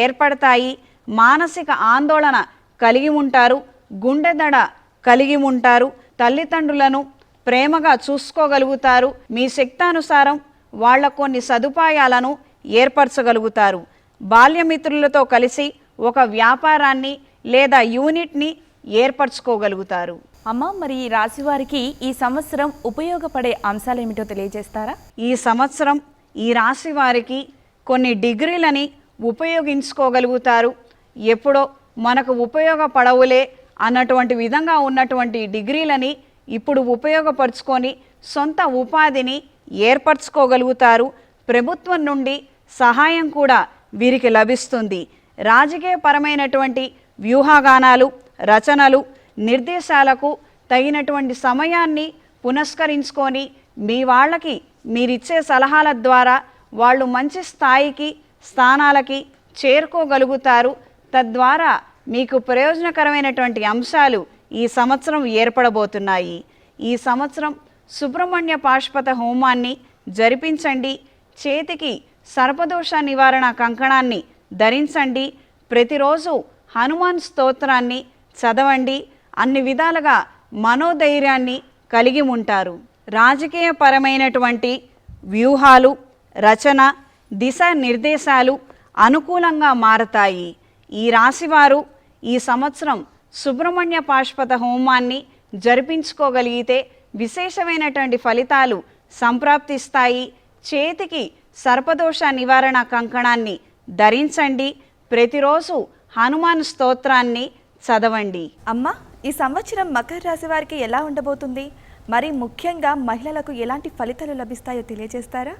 B: ఏర్పడతాయి. మానసిక ఆందోళన కలిగి ఉంటారు. గుండె దడ కలిగి ఉంటారు. తల్లిదండ్రులను ప్రేమగా చూసుకోగలుగుతారు. మీ శక్తానుసారం వాళ్ళ కొన్ని సదుపాయాలను ఏర్పరచగలుగుతారు. బాల్యమిత్రులతో కలిసి ఒక వ్యాపారాన్ని లేదా యూనిట్ని ఏర్పరచుకోగలుగుతారు.
F: అమ్మ, మరి ఈ రాశి వారికి ఈ సంవత్సరం ఉపయోగపడే అంశాలు ఏమిటో తెలియజేస్తారా?
B: ఈ సంవత్సరం ఈ రాశి వారికి కొన్ని డిగ్రీలని ఉపయోగించుకోగలుగుతారు. ఎప్పుడో మనకు ఉపయోగపడవులే అన్నటువంటి విధంగా ఉన్నటువంటి డిగ్రీలని ఇప్పుడు ఉపయోగపరుచుకొని సొంత ఉపాధిని ఏర్పరచుకోగలుగుతారు. ప్రభుత్వం నుండి సహాయం కూడా వీరికి లభిస్తుంది. రాజకీయపరమైనటువంటి వ్యూహగానాలు, రచనలు, నిర్దేశాలకు తగినటువంటి సమయాన్ని పునస్కరించుకొని మీ వాళ్ళకి మీరిచ్చే సలహాల ద్వారా వాళ్ళు మంచి స్థాయికి స్థానాలకి చేరుకోగలుగుతారు. తద్వారా మీకు ప్రయోజనకరమైనటువంటి అంశాలు ఈ సంవత్సరం ఏర్పడబోతున్నాయి. ఈ సంవత్సరం సుబ్రహ్మణ్య పాశుపత హోమాన్ని జరిపించండి. చేతికి సర్పదోష నివారణ కంకణాన్ని ధరించండి. ప్రతిరోజు హనుమాన్ స్తోత్రాన్ని చదవండి. అన్ని విధాలుగా మనోధైర్యాన్ని కలిగి ఉంటారు. రాజకీయపరమైనటువంటి వ్యూహాలు, రచన, దిశా నిర్దేశాలు అనుకూలంగా మారతాయి. ఈ రాశివారు ఈ సంవత్సరం సుబ్రహ్మణ్య పాశుపత హోమాన్ని జరిపించుకోగలిగితే విశేషమైనటువంటి ఫలితాలు సంప్రాప్తిస్తాయి. చేతికి సర్పదోష నివారణ కంకణాన్ని ధరించండి. ప్రతిరోజు హనుమాన్ స్తోత్రాన్ని చదవండి.
E: అమ్మ, ఈ సంవత్సరం మకర రాశి వారికి ఎలా ఉండబోతుంది? మరి ముఖ్యంగా మహిళలకు ఎలాంటి ఫలితాలు లభిస్తాయో తెలియజేస్తారా?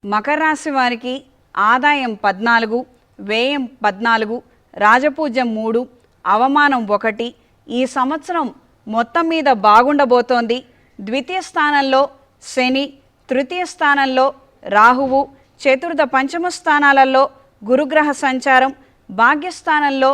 B: మకర రాశి వారికి ఆదాయం 14, వ్యయం 14, రాజపూజ్యం 3, అవమానం 1. ఈ సంవత్సరం మొత్తం మీద బాగుండబోతోంది. ద్వితీయ స్థానంలో శని, తృతీయ స్థానంలో రాహువు, చతుర్థ పంచమ స్థానాలలో గురుగ్రహ సంచారం, భాగ్యస్థానంలో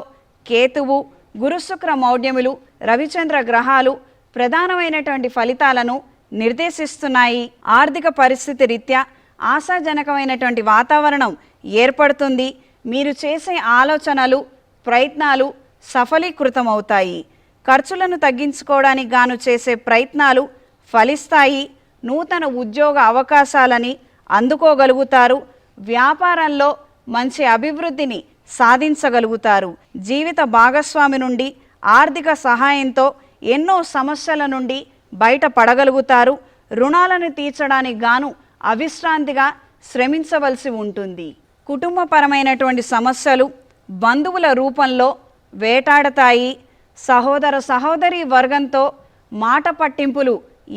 B: కేతువు, గురుశుక్ర మౌఢ్యములు, రవిచంద్ర గ్రహాలు ప్రధానమైనటువంటి ఫలితాలను నిర్దేశిస్తున్నాయి. ఆర్థిక పరిస్థితి రీత్యా ఆశాజనకమైనటువంటి వాతావరణం ఏర్పడుతుంది. మీరు చేసే ఆలోచనలు, ప్రయత్నాలు సఫలీకృతమవుతాయి. ఖర్చులను తగ్గించుకోవడానికి గాను చేసే ప్రయత్నాలు ఫలిస్తాయి. నూతన ఉద్యోగ అవకాశాలని అందుకోగలుగుతారు. వ్యాపారంలో మంచి అభివృద్ధిని సాధించగలుగుతారు. జీవిత భాగస్వామి నుండి ఆర్థిక సహాయంతో ఎన్నో సమస్యల నుండి బయటపడగలుగుతారు. రుణాలను తీర్చడానికి గాను అవిశ్రాంతిగా శ్రమించవలసి ఉంటుంది. కుటుంబపరమైనటువంటి సమస్యలు బంధువుల రూపంలో వేటాడతాయి. సహోదర సహోదరి వర్గంతో మాట పట్టింపులు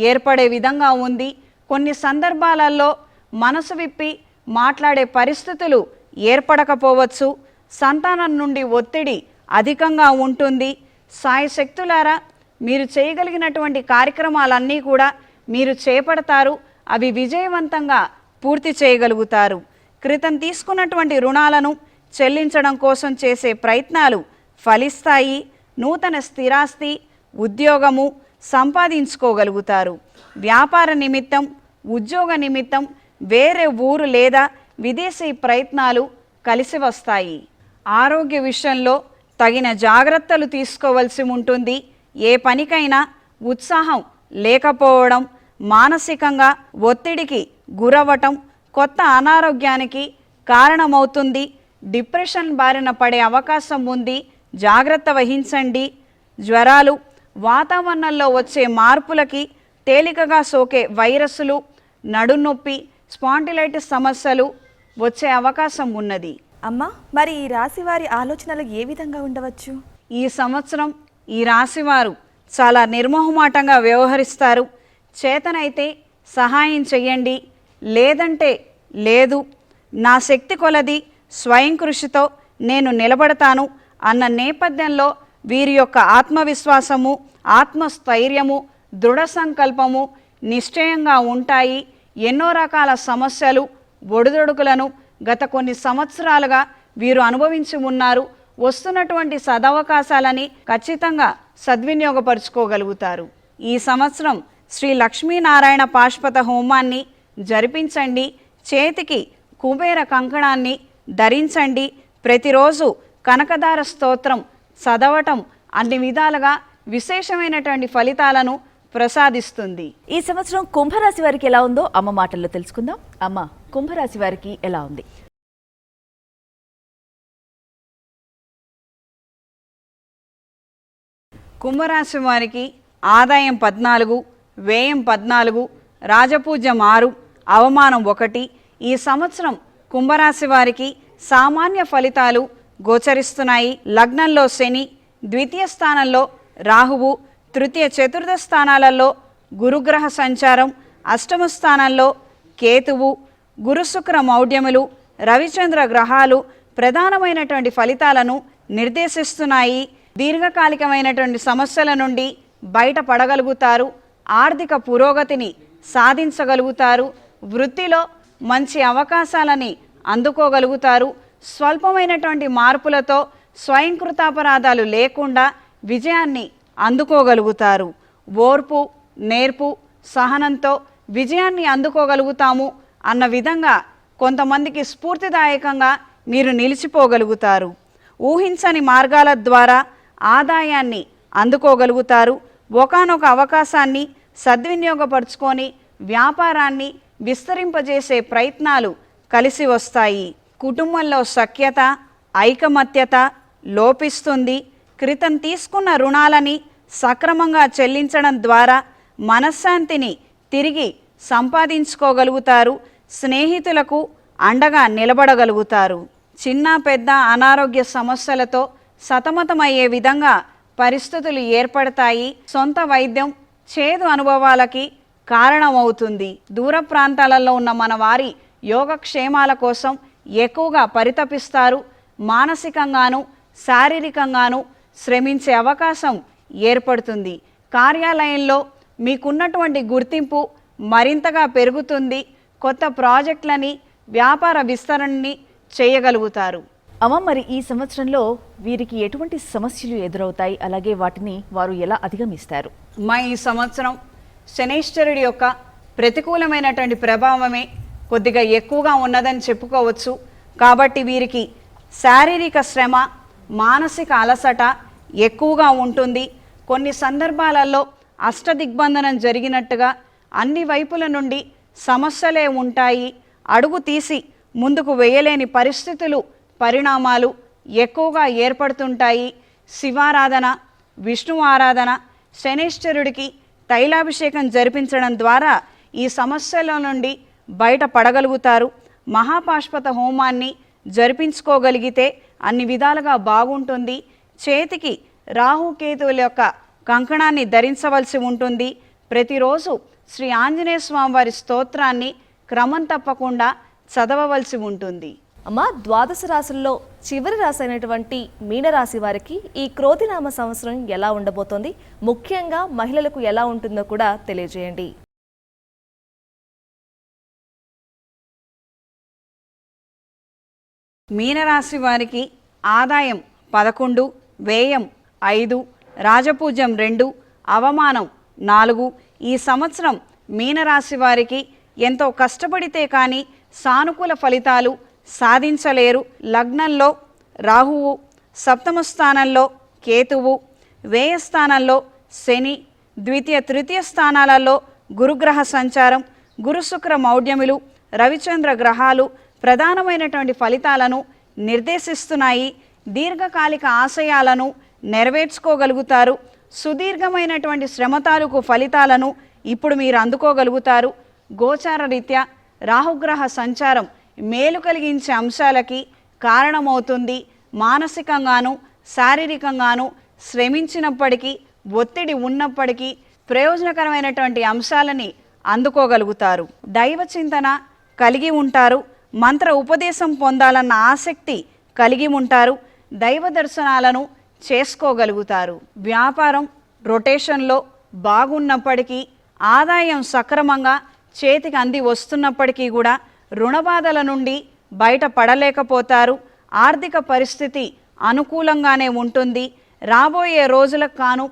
B: ఏర్పడే విధంగా ఉంది. కొన్ని సందర్భాలలో మనసు విప్పి మాట్లాడే పరిస్థితులు ఏర్పడకపోవచ్చు. సంతానం నుండి ఒత్తిడి అధికంగా ఉంటుంది. సాయశక్తులారా మీరు చేయగలిగినటువంటి కార్యక్రమాలన్నీ కూడా మీరు చేపడతారు. అవి విజయవంతంగా పూర్తి చేయగలుగుతారు. క్రితం తీసుకున్నటువంటి రుణాలను చెల్లించడం కోసం చేసే ప్రయత్నాలు ఫలిస్తాయి. నూతన స్థిరాస్తి, ఉద్యోగము సంపాదించుకోగలుగుతారు. వ్యాపార నిమిత్తం, ఉద్యోగ నిమిత్తం వేరే ఊరు లేదా విదేశీ ప్రయత్నాలు కలిసి వస్తాయి. ఆరోగ్య విషయంలో తగిన జాగ్రత్తలు తీసుకోవాల్సి ఉంటుంది. ఏ పనికైనా ఉత్సాహం లేకపోవడం, మానసికంగా ఒత్తిడికి గురవటం కొత్త అనారోగ్యానికి కారణమవుతుంది. డిప్రెషన్ బారిన పడే అవకాశం ఉంది. జాగ్రత్త వహించండి. జ్వరాలు, వాతావరణంలో వచ్చే మార్పులకి, తేలికగా సోకే వైరస్సులు, నడునొప్పి, స్పాండిలైటిస్ సమస్యలు వచ్చే అవకాశం ఉన్నది.
E: అమ్మ, మరి ఈ రాశి వారి ఆలోచనలు ఏ విధంగా ఉండవచ్చు?
B: ఈ సంవత్సరం ఈ రాశివారు చాలా నిర్మోహమాటంగా వ్యవహరిస్తారు. చేతనైతే సహాయం చెయ్యండి, లేదంటే లేదు. నా శక్తి కొలది స్వయం కృషితో నేను నిలబడతాను అన్న నేపథ్యంలో వీరి యొక్క ఆత్మవిశ్వాసము, ఆత్మస్థైర్యము, దృఢ సంకల్పము నిశ్చయంగా ఉంటాయి. ఎన్నో రకాల సమస్యలు, ఒడిదొడుకులను గత కొన్ని సంవత్సరాలుగా వీరు అనుభవించి ఉన్నారు. వస్తున్నటువంటి సదవకాశాలని ఖచ్చితంగా సద్వినియోగపరుచుకోగలుగుతారు. ఈ సంవత్సరం శ్రీ లక్ష్మీనారాయణ పాశుపత హోమాన్ని జరిపించండి. చేతికి కుబేర కంకణాన్ని ధరించండి. ప్రతిరోజు కనకదార స్తోత్రం చదవటం అన్ని విధాలుగా విశేషమైనటువంటి ఫలితాలను ప్రసాదిస్తుంది.
A: ఈ సంవత్సరం కుంభరాశి వారికి ఎలా ఉందో అమ్మ మాటల్లో తెలుసుకుందాం. అమ్మ, కుంభరాశి వారికి ఎలా ఉంది?
B: కుంభరాశి వారికి ఆదాయం 14, వ్యయం 14, రాజపూజ్యం 6, అవమానం 1. ఈ సంవత్సరం కుంభరాశి వారికి సామాన్య ఫలితాలు గోచరిస్తున్నాయి. లగ్నంలో శని, ద్వితీయ స్థానంలో రాహువు, తృతీయ చతుర్థ స్థానాలలో గురుగ్రహ సంచారం, అష్టమ స్థానంలో కేతువు, గురుశుక్ర మౌఢ్యములు, రవిచంద్ర గ్రహాలు ప్రధానమైనటువంటి ఫలితాలను నిర్దేశిస్తున్నాయి. దీర్ఘకాలికమైనటువంటి సమస్యల నుండి బయటపడగలుగుతారు. ఆర్థిక పురోగతిని సాధించగలుగుతారు. వృత్తిలో మంచి అవకాశాలని అందుకోగలుగుతారు. స్వల్పమైనటువంటి మార్పులతో స్వయంకృతాపరాధాలు లేకుండా విజయాన్ని అందుకోగలుగుతారు. ఓర్పు, నేర్పు, సహనంతో విజయాన్ని అందుకోగలుగుతాము అన్న విధంగా కొంతమందికి స్ఫూర్తిదాయకంగా మీరు నిలిచిపోగలుగుతారు. ఊహించని మార్గాల ద్వారా ఆదాయాన్ని అందుకోగలుగుతారు. ఒకానొక అవకాశాన్ని సద్వినియోగపరుచుకొని వ్యాపారాన్ని విస్తరింపజేసే ప్రయత్నాలు కలిసి వస్తాయి. కుటుంబంలో సఖ్యత, ఐకమత్యత లోపిస్తుంది. క్రితం తీసుకున్న రుణాలని సక్రమంగా చెల్లించడం ద్వారా మనశ్శాంతిని తిరిగి సంపాదించుకోగలుగుతారు. స్నేహితులకు అండగా నిలబడగలుగుతారు. చిన్న పెద్ద అనారోగ్య సమస్యలతో సతమతమయ్యే విధంగా పరిస్థితులు ఏర్పడతాయి. సొంత వైద్యం చేదు అనుభవాలకి కారణమవుతుంది. దూర ప్రాంతాలలో ఉన్న మన వారి యోగక్షేమాల కోసం ఎక్కువగా పరితపిస్తారు. మానసికంగాను శారీరకంగాను శ్రమించే అవకాశం ఏర్పడుతుంది. కార్యాలయంలో మీకున్నటువంటి గుర్తింపు మరింతగా పెరుగుతుంది. కొత్త ప్రాజెక్టులని, వ్యాపార విస్తరణని చేయగలుగుతారు.
A: అమ్మ, మరి ఈ సంవత్సరంలో వీరికి ఎటువంటి సమస్యలు ఎదురవుతాయి, అలాగే వాటిని వారు ఎలా అధిగమిస్తారు?
B: ఈ సంవత్సరం శనైశ్వరుడి యొక్క ప్రతికూలమైనటువంటి ప్రభావమే కొద్దిగా ఎక్కువగా ఉన్నదని చెప్పుకోవచ్చు. కాబట్టి వీరికి శారీరక శ్రమ, మానసిక అలసట ఎక్కువగా ఉంటుంది. కొన్ని సందర్భాలలో అష్టదిగ్బంధనం జరిగినట్టుగా అన్ని వైపుల నుండి సమస్యలే ఉంటాయి. అడుగు తీసి ముందుకు వేయలేని పరిస్థితులు, పరిణామాలు ఎక్కువగా ఏర్పడుతుంటాయి. శివారాధన, విష్ణు ఆరాధన, శనైశ్వరుడికి తైలాభిషేకం జరిపించడం ద్వారా ఈ సమస్యల నుండి బయటపడగలుగుతారు. మహాపాశుపత హోమాన్ని జరిపించుకోగలిగితే అన్ని విధాలుగా బాగుంటుంది. చేతికి రాహుకేతువుల యొక్క కంకణాన్ని ధరించవలసి ఉంటుంది. ప్రతిరోజు శ్రీ ఆంజనేయ స్వామి వారి స్తోత్రాన్ని క్రమం తప్పకుండా చదవవలసి ఉంటుంది.
C: అమ్మ, ద్వాదశ రాశుల్లో చివరి రాశి అయినటువంటి మీనరాశి వారికి ఈ క్రోధినామ సంవత్సరం ఎలా ఉండబోతోంది, ముఖ్యంగా మహిళలకు ఎలా ఉంటుందో కూడా తెలియజేయండి.
B: మీనరాశి వారికి ఆదాయం 11, వ్యయం 5, రాజపూజ్యం 2, అవమానం 4. ఈ సంవత్సరం మీనరాశి వారికి ఎంతో కష్టపడితే కానీ సానుకూల ఫలితాలు సాధించలేరు. లగ్నంలో రాహువు, సప్తమ స్థానంలో కేతువు, వ్యయ స్థానంలో శని, ద్వితీయ తృతీయ స్థానాలలో గురుగ్రహ సంచారం, గురుశుక్ర మౌఢ్యములు, రవిచంద్ర గ్రహాలు ప్రధానమైనటువంటి ఫలితాలను నిర్దేశిస్తున్నాయి. దీర్ఘకాలిక ఆశయాలను నెరవేర్చుకోగలుగుతారు. సుదీర్ఘమైనటువంటి శ్రమ తాలూకు ఫలితాలను ఇప్పుడు మీరు అందుకోగలుగుతారు. గోచార రీత్యా రాహుగ్రహ సంచారం మేలు కలిగించే అంశాలకి కారణమవుతుంది. మానసికంగాను శారీరకంగాను శ్రమించినప్పటికీ, ఒత్తిడి ఉన్నప్పటికీ ప్రయోజనకరమైనటువంటి అంశాలని అందుకోగలుగుతారు. దైవ చింతన కలిగి ఉంటారు. మంత్ర ఉపదేశం పొందాలన్న ఆసక్తి కలిగి ఉంటారు. దైవ దర్శనాలను చేసుకోగలుగుతారు. వ్యాపారం రొటేషన్లో బాగున్నప్పటికీ, ఆదాయం సక్రమంగా చేతికి అంది వస్తున్నప్పటికీ కూడా రుణబాధల నుండి బయటపడలేకపోతారు. ఆర్థిక పరిస్థితి అనుకూలంగానే ఉంటుంది. రాబోయే రోజులకు కాను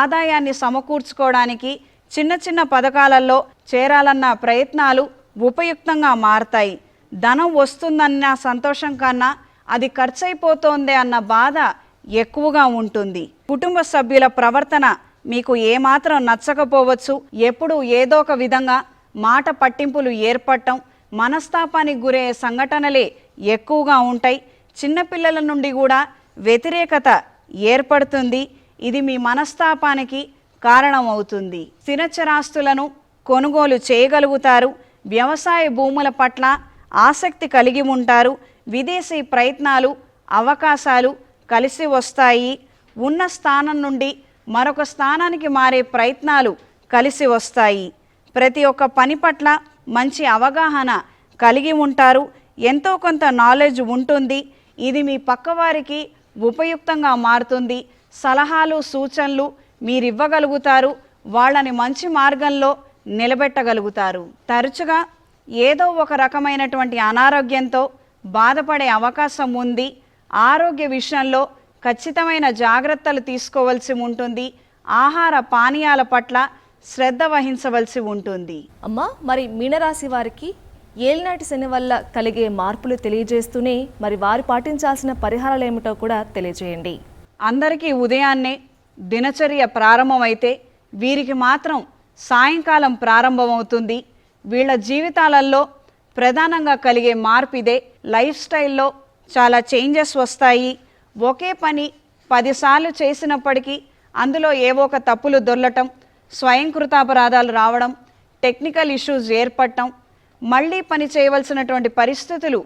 B: ఆదాయాన్ని సమకూర్చుకోవడానికి చిన్న చిన్న పథకాలలో చేరాలన్న ప్రయత్నాలు ఉపయుక్తంగా మారతాయి. ధనం వస్తుందన్న సంతోషం కన్నా అది ఖర్చయిపోతోందే అన్న బాధ ఎక్కువగా ఉంటుంది. కుటుంబ సభ్యుల ప్రవర్తన మీకు ఏమాత్రం నచ్చకపోవచ్చు. ఎప్పుడు ఏదో ఒక విధంగా మాట పట్టింపులు ఏర్పడటం, మనస్తాపానికి గురయ్యే సంఘటనలే ఎక్కువగా ఉంటాయి. చిన్నపిల్లల నుండి కూడా వ్యతిరేకత ఏర్పడుతుంది. ఇది మీ మనస్తాపానికి కారణమవుతుంది. స్థిరచరాస్తులను కొనుగోలు చేయగలుగుతారు. వ్యవసాయ భూముల పట్ల ఆసక్తి కలిగి ఉంటారు. విదేశీ ప్రయత్నాలు, అవకాశాలు కలిసి వస్తాయి. ఉన్న స్థానం నుండి మరొక స్థానానికి మారే ప్రయత్నాలు కలిసి వస్తాయి. ప్రతి ఒక్క పని పట్ల మంచి అవగాహన కలిగి ఉంటారు. ఎంతో కొంత నాలెడ్జ్ ఉంటుంది. ఇది మీ పక్కవారికి ఉపయుక్తంగా మారుతుంది. సలహాలు, సూచనలు మీరు ఇవ్వగలుగుతారు. వాళ్ళని మంచి మార్గంలో నిలబెట్టగలుగుతారు. తరచుగా ఏదో ఒక రకమైనటువంటి అనారోగ్యంతో బాధపడే అవకాశం ఉంది. ఆరోగ్య విషయంలో ఖచ్చితమైన జాగ్రత్తలు తీసుకోవాల్సి ఉంటుంది. ఆహార పానీయాల పట్ల శ్రద్ధ వహించవలసి ఉంటుంది.
C: అమ్మ, మరి మీనరాశి వారికి ఏలినాటి శని వల్ల కలిగే మార్పులు తెలియజేస్తూనే మరి వారు పాటించాల్సిన పరిహారాలు ఏమిటో కూడా తెలియజేయండి.
B: అందరికీ ఉదయాన్నే దినచర్య ప్రారంభమైతే వీరికి మాత్రం సాయంకాలం ప్రారంభమవుతుంది. వీళ్ళ జీవితాలలో ప్రధానంగా కలిగే మార్పు ఇదే. లైఫ్ స్టైల్లో చాలా చేంజెస్ వస్తాయి. ఒకే పని 10 సార్లు చేసినప్పటికీ అందులో ఏవో ఒక తప్పులు దొర్లటం, స్వయంకృతాపరాధాలు రావడం, టెక్నికల్ ఇష్యూస్ ఏర్పడటం, మళ్ళీ పని చేయవలసినటువంటి పరిస్థితులు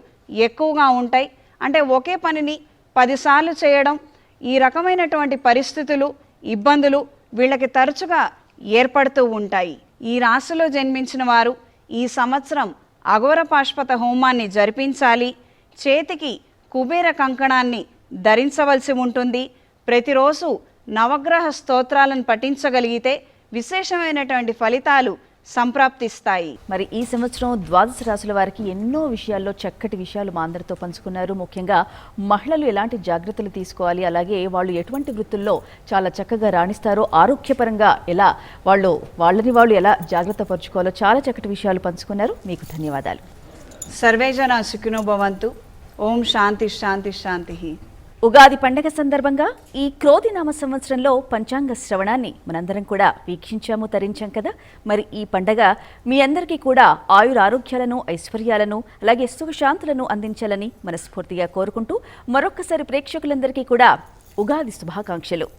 B: ఎక్కువగా ఉంటాయి. అంటే ఒకే పనిని 10 సార్లు చేయడం, ఈ రకమైనటువంటి పరిస్థితులు, ఇబ్బందులు వీళ్ళకి తరచుగా ఏర్పడుతూ ఉంటాయి. ఈ రాశిలో జన్మించిన వారు ఈ సంవత్సరం అఘోర పాశుపత హోమాన్ని జరిపించాలి. చేతికి కుబేర కంకణాన్ని ధరించవలసి ఉంటుంది. ప్రతిరోజు నవగ్రహ స్తోత్రాలను పఠించగలిగితే విశేషమైనటువంటి ఫలితాలు సంప్రాప్తిస్తాయి.
A: మరి ఈ సంవత్సరం ద్వాదశ రాశుల వారికి ఎన్నో విషయాల్లో చక్కటి విషయాలు మా అందరితో పంచుకున్నారు. ముఖ్యంగా మహిళలు ఎలాంటి జాగ్రత్తలు తీసుకోవాలి, అలాగే వాళ్ళు ఎటువంటి వృత్తుల్లో చాలా చక్కగా రాణిస్తారో, ఆరోగ్యపరంగా ఎలా వాళ్ళని వాళ్ళు ఎలా జాగ్రత్త పరుచుకోవాలో చాలా చక్కటి విషయాలు పంచుకున్నారు. మీకు ధన్యవాదాలు.
B: సర్వే జన సుఖినో భవంతు. ఓం శాంతి శాంతి శాంతి.
A: ఉగాది పండగ సందర్భంగా ఈ క్రోధినామ సంవత్సరంలో పంచాంగ శ్రవణాన్ని మనందరం కూడా వీక్షించాము, తరించాం కదా. మరి ఈ పండగ మీ అందరికీ కూడా ఆయురారోగ్యాలను, ఐశ్వర్యాలను, అలాగే సుఖశాంతులను అందించాలని మనస్ఫూర్తిగా కోరుకుంటూ మరొక్కసారి ప్రేక్షకులందరికీ కూడా ఉగాది శుభాకాంక్షలు.